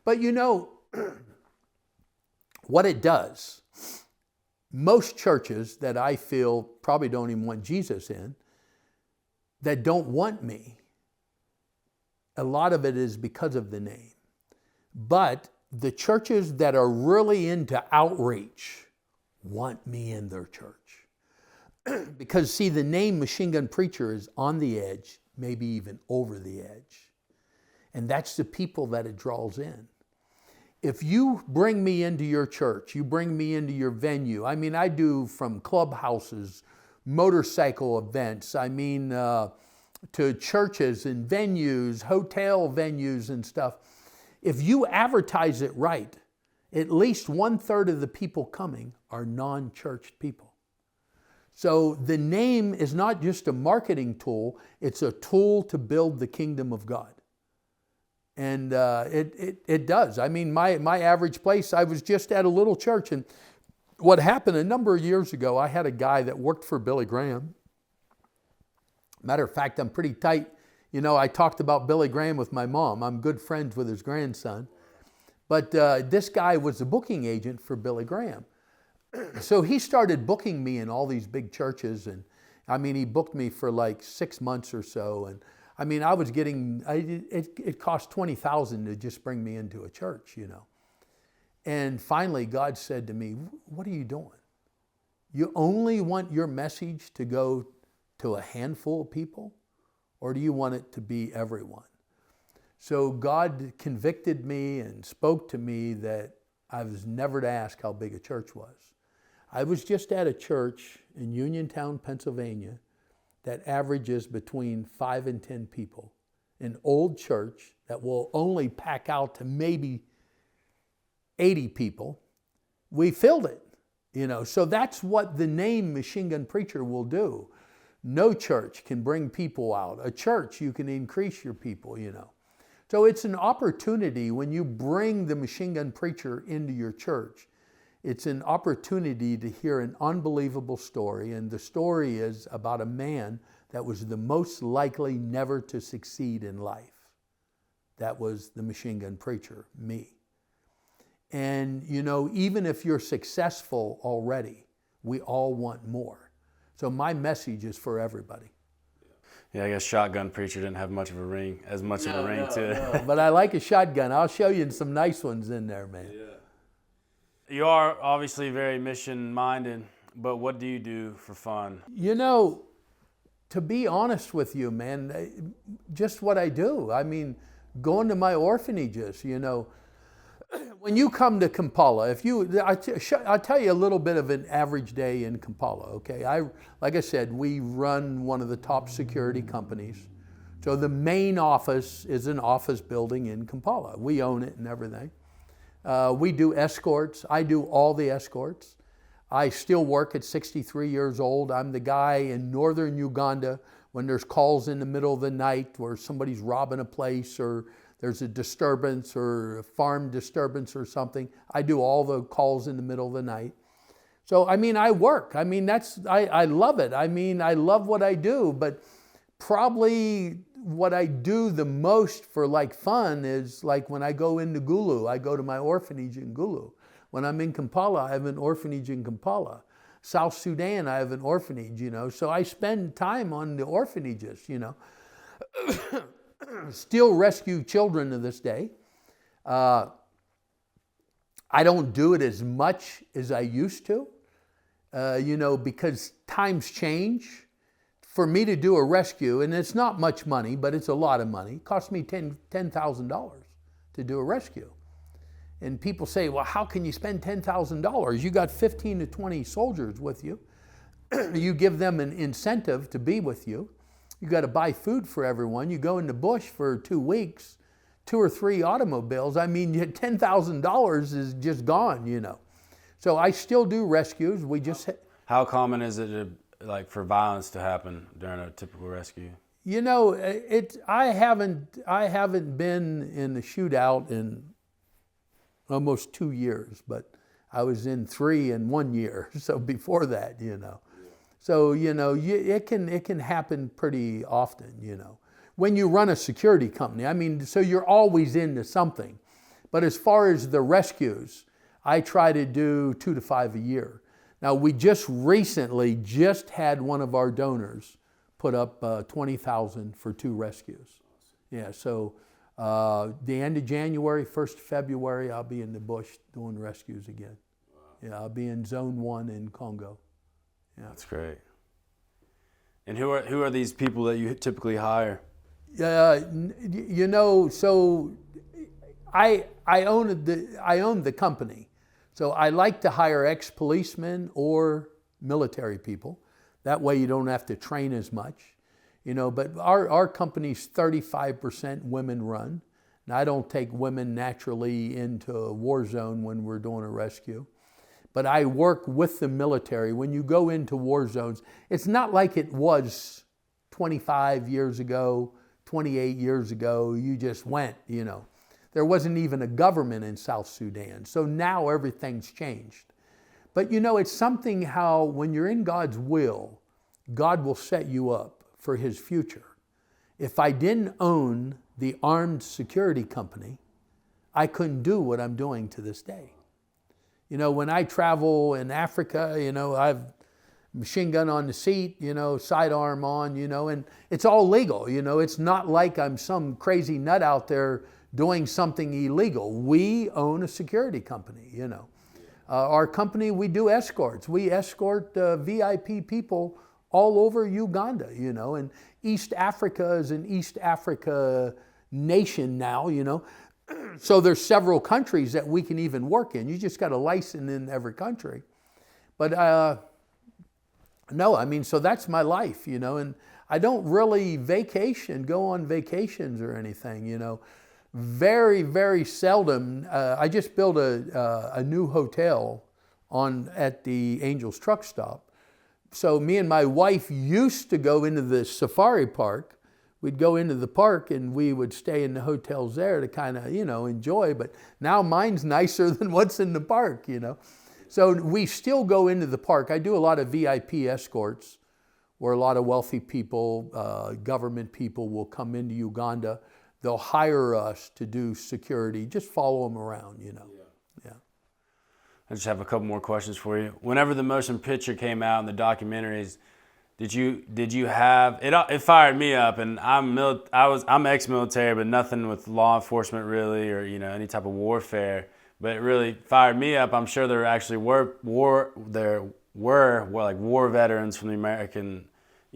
But what it does, most churches that I feel probably don't even want Jesus in, that don't want me, a lot of it is because of the name. But the churches that are really into outreach want me in their church. Because see, the name machine gun preacher is on the edge, maybe even over the edge. And that's the people that it draws in. If you bring me into your church, you bring me into your venue, I do from clubhouses, motorcycle events, to churches and venues, hotel venues and stuff. If you advertise it right, at least 1/3 of the people coming are non-church people. So the name is not just a marketing tool, it's a tool to build the kingdom of God. And it does. My average place, I was just at a little church, and what happened a number of years ago, I had a guy that worked for Billy Graham. Matter of fact, I'm pretty tight. I talked about Billy Graham with my mom. I'm good friends with his grandson. But this guy was a booking agent for Billy Graham. So he started booking me in all these big churches, and he booked me for like 6 months or so, and I was getting, it cost $20,000 to just bring me into a church, And finally God said to me, what are you doing? You only want your message to go to a handful of people, or do you want it to be everyone? So God convicted me and spoke to me that I was never to ask how big a church was. I was just at a church in Uniontown, Pennsylvania, that averages between 5 and 10 people. An old church that will only pack out to maybe 80 people. We filled it, So that's what the name machine gun preacher will do. No church can bring people out. A church, you can increase your people, So it's an opportunity when you bring the machine gun preacher into your church. It's an opportunity to hear an unbelievable story, and the story is about a man that was the most likely never to succeed in life. That was the machine gun preacher, me. And even if you're successful already, we all want more. So my message is for everybody. Yeah, I guess shotgun preacher didn't have much of a ring to it. No. But I like a shotgun. I'll show you some nice ones in there, man. Yeah. You are obviously very mission-minded, but what do you do for fun? To be honest with you, man, just what I do. going to my orphanages, you know. When you come to Kampala, I'll tell you a little bit of an average day in Kampala, okay? Like I said, we run one of the top security companies. So the main office is an office building in Kampala. We own it and everything. We do escorts. I do all the escorts. I still work at 63 years old. I'm the guy in northern Uganda when there's calls in the middle of the night where somebody's robbing a place or there's a disturbance or a farm disturbance or something. I do all the calls in the middle of the night. So, I mean, I work. I mean, I love it. I mean, I love what I do, but probably what I do the most for like fun is like when I go into Gulu, I go to my orphanage in Gulu. When I'm in Kampala, I have an orphanage in Kampala. South Sudan, I have an orphanage, you know. So I spend time on the orphanages, you know. Still rescue children to this day. I don't do it as much as I used to, you know, because times change. For me to do a rescue, and it's not much money, but it's a lot of money, it cost me $10,000 to do a rescue. And people say, well, how can you spend $10,000? You got 15 to 20 soldiers with you. You give them an incentive to be with you. You got to buy food for everyone. You go in the bush for 2 weeks, 2 or 3 automobiles. I mean, $10,000 is just gone, you know. So I still do rescues. We just... How common is it like for violence to happen during a typical rescue? You know, I haven't been in a shootout in almost 2 years, but I was in 3 in 1 year. So before that, you know. So, you know, it can happen pretty often, you know. When you run a security company, I mean, so you're always into something. But as far as the rescues, I try to do 2 to 5 a year. Now, we just recently had one of our donors put up $20,000 for 2 rescues. Yeah, so the end of January, 1st of February, I'll be in the bush doing rescues again. Wow. Yeah, I'll be in Zone 1 in Congo. Yeah. That's great. And who are these people that you typically hire? You know, so I own the company. So I like to hire ex-policemen or military people. That way you don't have to train as much. You know, but our company's 35% women run. Now, I don't take women naturally into a war zone when we're doing a rescue. But I work with the military. When you go into war zones, it's not like it was 25 years ago, 28 years ago. You just went, you know. There wasn't even a government in South Sudan. So now everything's changed. But you know, it's something how when you're in God's will, God will set you up for His future. If I didn't own the armed security company, I couldn't do what I'm doing to this day. You know, when I travel in Africa, you know, I've machine gun on the seat, you know, sidearm on, you know, and it's all legal. You know, it's not like I'm some crazy nut out there doing something illegal. We own a security company, you know. Our company, we do escorts. We escort VIP people all over Uganda, you know, and East Africa is an East Africa nation now, you know. So there's several countries that we can even work in. You just got a license in every country. But no, I mean, so that's my life, you know, and I don't really go on vacations or anything, you know. Very, very seldom. I just built a new hotel at the Angels truck stop. So me and my wife used to go into the safari park. We'd go into the park and we would stay in the hotels there to kind of, you know, enjoy. But now mine's nicer than what's in the park, you know. So we still go into the park. I do a lot of VIP escorts where a lot of wealthy people, government people will come into Uganda. They'll hire us to do security, just follow them around, you know. Yeah. I just have a couple more questions for you. Whenever the motion picture came out and the documentaries, did you have it? It fired me up, and I'm ex-military, but nothing with law enforcement really, or you know, any type of warfare. But it really fired me up. I'm sure there actually were war veterans from the American,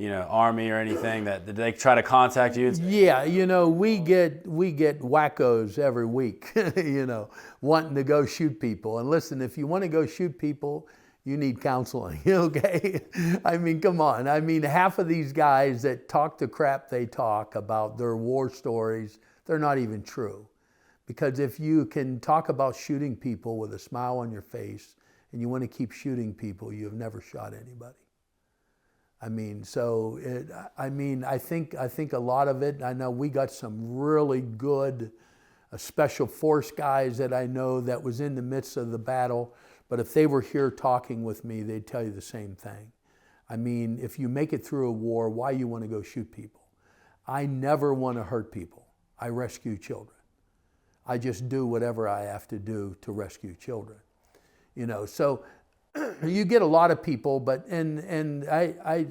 army or anything that did they try to contact you? Yeah, we get wackos every week, wanting to go shoot people. And listen, if you want to go shoot people, you need counseling, okay? I mean, come on. I mean, half of these guys that talk the crap they talk about their war stories, they're not even true. Because if you can talk about shooting people with a smile on your face and you want to keep shooting people, you've never shot anybody. I mean, I think a lot of it, I know we got some really good special force guys that I know that was in the midst of the battle, but if they were here talking with me, they'd tell you the same thing. I mean, if you make it through a war, why you want to go shoot people? I never want to hurt people. I rescue children. I just do whatever I have to do to rescue children. So you get a lot of people, but a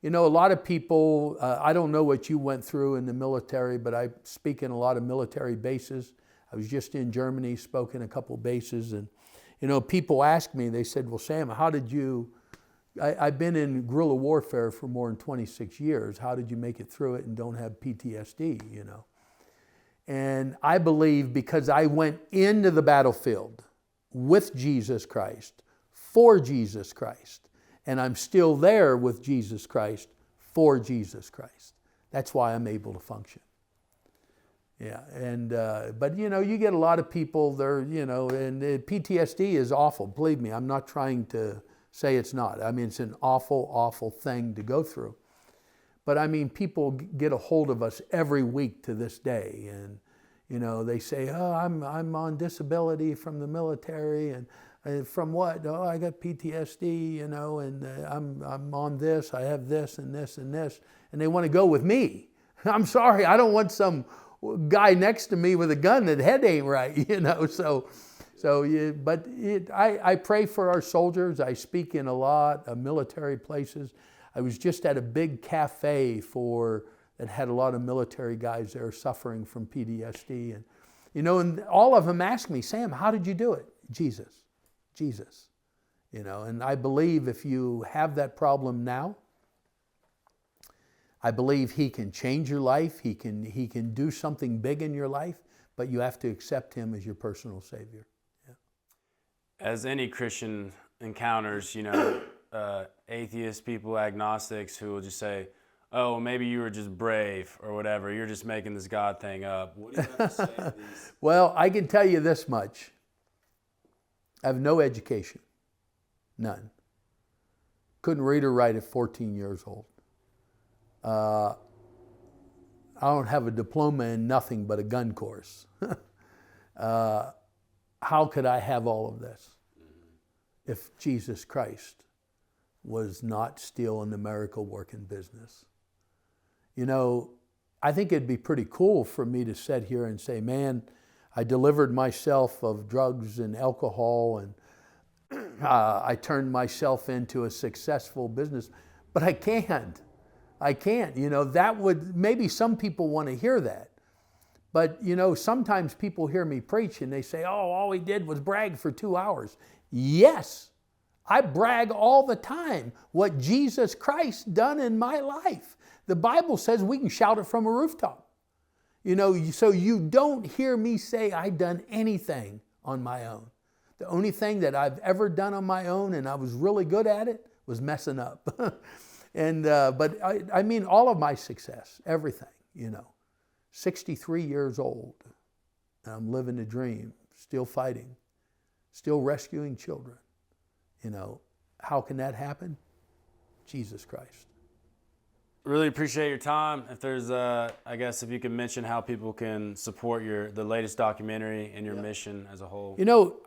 lot of people, I don't know what you went through in the military, but I speak in a lot of military bases. I was just in Germany, spoke in a couple bases, and people ask me, they said, well, Sam, how did you, I've been in guerrilla warfare for more than 26 years. How did you make it through it and don't have PTSD, And I believe because I went into the battlefield with Jesus Christ, for Jesus Christ, and I'm still there with Jesus Christ, for Jesus Christ. That's why I'm able to function. Yeah, but you get a lot of people there, and PTSD is awful. Believe me, I'm not trying to say it's not. I mean, it's an awful, awful thing to go through. But I mean, people get a hold of us every week to this day, and they say, "Oh, I'm on disability from the military, and from what? Oh, I got PTSD, and I'm on this. I have this and this and this," and they want to go with me. I'm sorry, I don't want some guy next to me with a gun that head ain't right, I pray for our soldiers. I speak in a lot of military places. I was just at a big cafe that had a lot of military guys there suffering from PTSD. And all of them ask me, Sam, how did you do it? Jesus. And I believe if you have that problem now, I believe He can change your life. He can do something big in your life, but you have to accept Him as your personal Savior. Yeah. As any Christian encounters, atheists, people, agnostics who will just say, oh, maybe you were just brave or whatever. You're just making this God thing up. What do you have to say to these? Well, I can tell you this much. I have no education. None. Couldn't read or write at 14 years old. I don't have a diploma in nothing but a gun course. How could I have all of this if Jesus Christ was not still in the miracle working business? I think it'd be pretty cool for me to sit here and say, man, I delivered myself of drugs and alcohol, and I turned myself into a successful business, but I can't. That would, maybe some people want to hear that. But, sometimes people hear me preach and they say, oh, all he did was brag for 2 hours. Yes, I brag all the time what Jesus Christ done in my life. The Bible says we can shout it from a rooftop. So you don't hear me say I done anything on my own. The only thing that I've ever done on my own, and I was really good at it, was messing up. But I mean, all of my success, everything, 63 years old, and I'm living the dream, still fighting, still rescuing children. How can that happen? Jesus Christ. Really appreciate your time. If there's, if you can mention how people can support the latest documentary and your mission as a whole.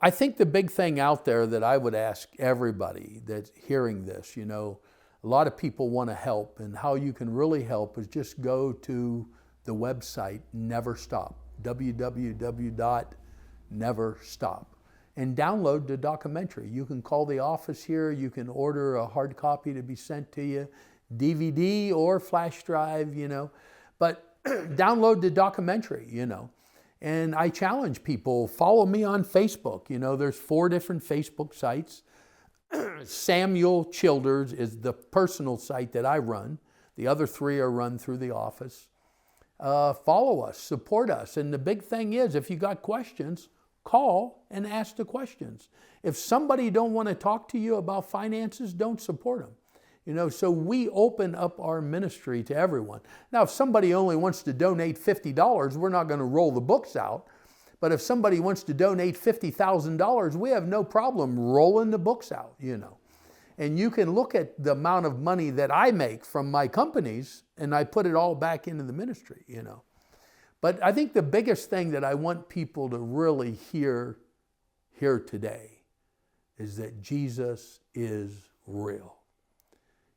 I think the big thing out there that I would ask everybody that's hearing this, a lot of people want to help, and how you can really help is just go to the website Never Stop, www.neverstop, and download the documentary. You can call the office here, you can order a hard copy to be sent to you, DVD or flash drive, but download the documentary, And I challenge people, follow me on Facebook. There's 4 different Facebook sites. Samuel Childers is the personal site that I run. The other 3 are run through the office. Follow us, support us. And the big thing is, if you got questions, call and ask the questions. If somebody don't want to talk to you about finances, don't support them. You know, so we open up our ministry to everyone. Now, if somebody only wants to donate $50, we're not going to roll the books out. But if somebody wants to donate $50,000, we have no problem rolling the books out, you know. And you can look at the amount of money that I make from my companies, and I put it all back into the ministry, you know. But I think the biggest thing that I want people to really hear here today is that Jesus is real.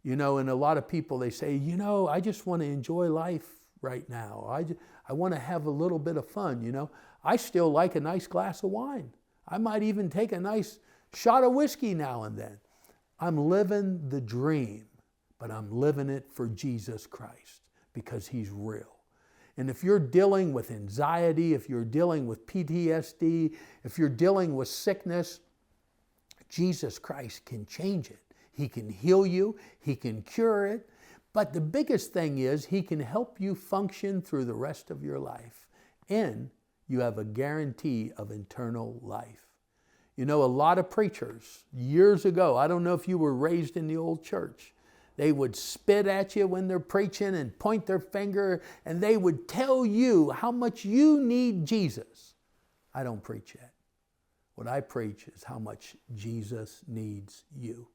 You know, and a lot of people, they say, you know, I just want to enjoy life right now. I want to have a little bit of fun, you know. I still like a nice glass of wine. I might even take a nice shot of whiskey now and then. I'm living the dream, but I'm living it for Jesus Christ because He's real. And if you're dealing with anxiety, if you're dealing with PTSD, if you're dealing with sickness, Jesus Christ can change it. He can heal you. He can cure it. But the biggest thing is He can help you function through the rest of your life. And you have a guarantee of eternal life. You know, a lot of preachers years ago, I don't know if you were raised in the old church, they would spit at you when they're preaching and point their finger, and they would tell you how much you need Jesus. I don't preach that. What I preach is how much Jesus needs you.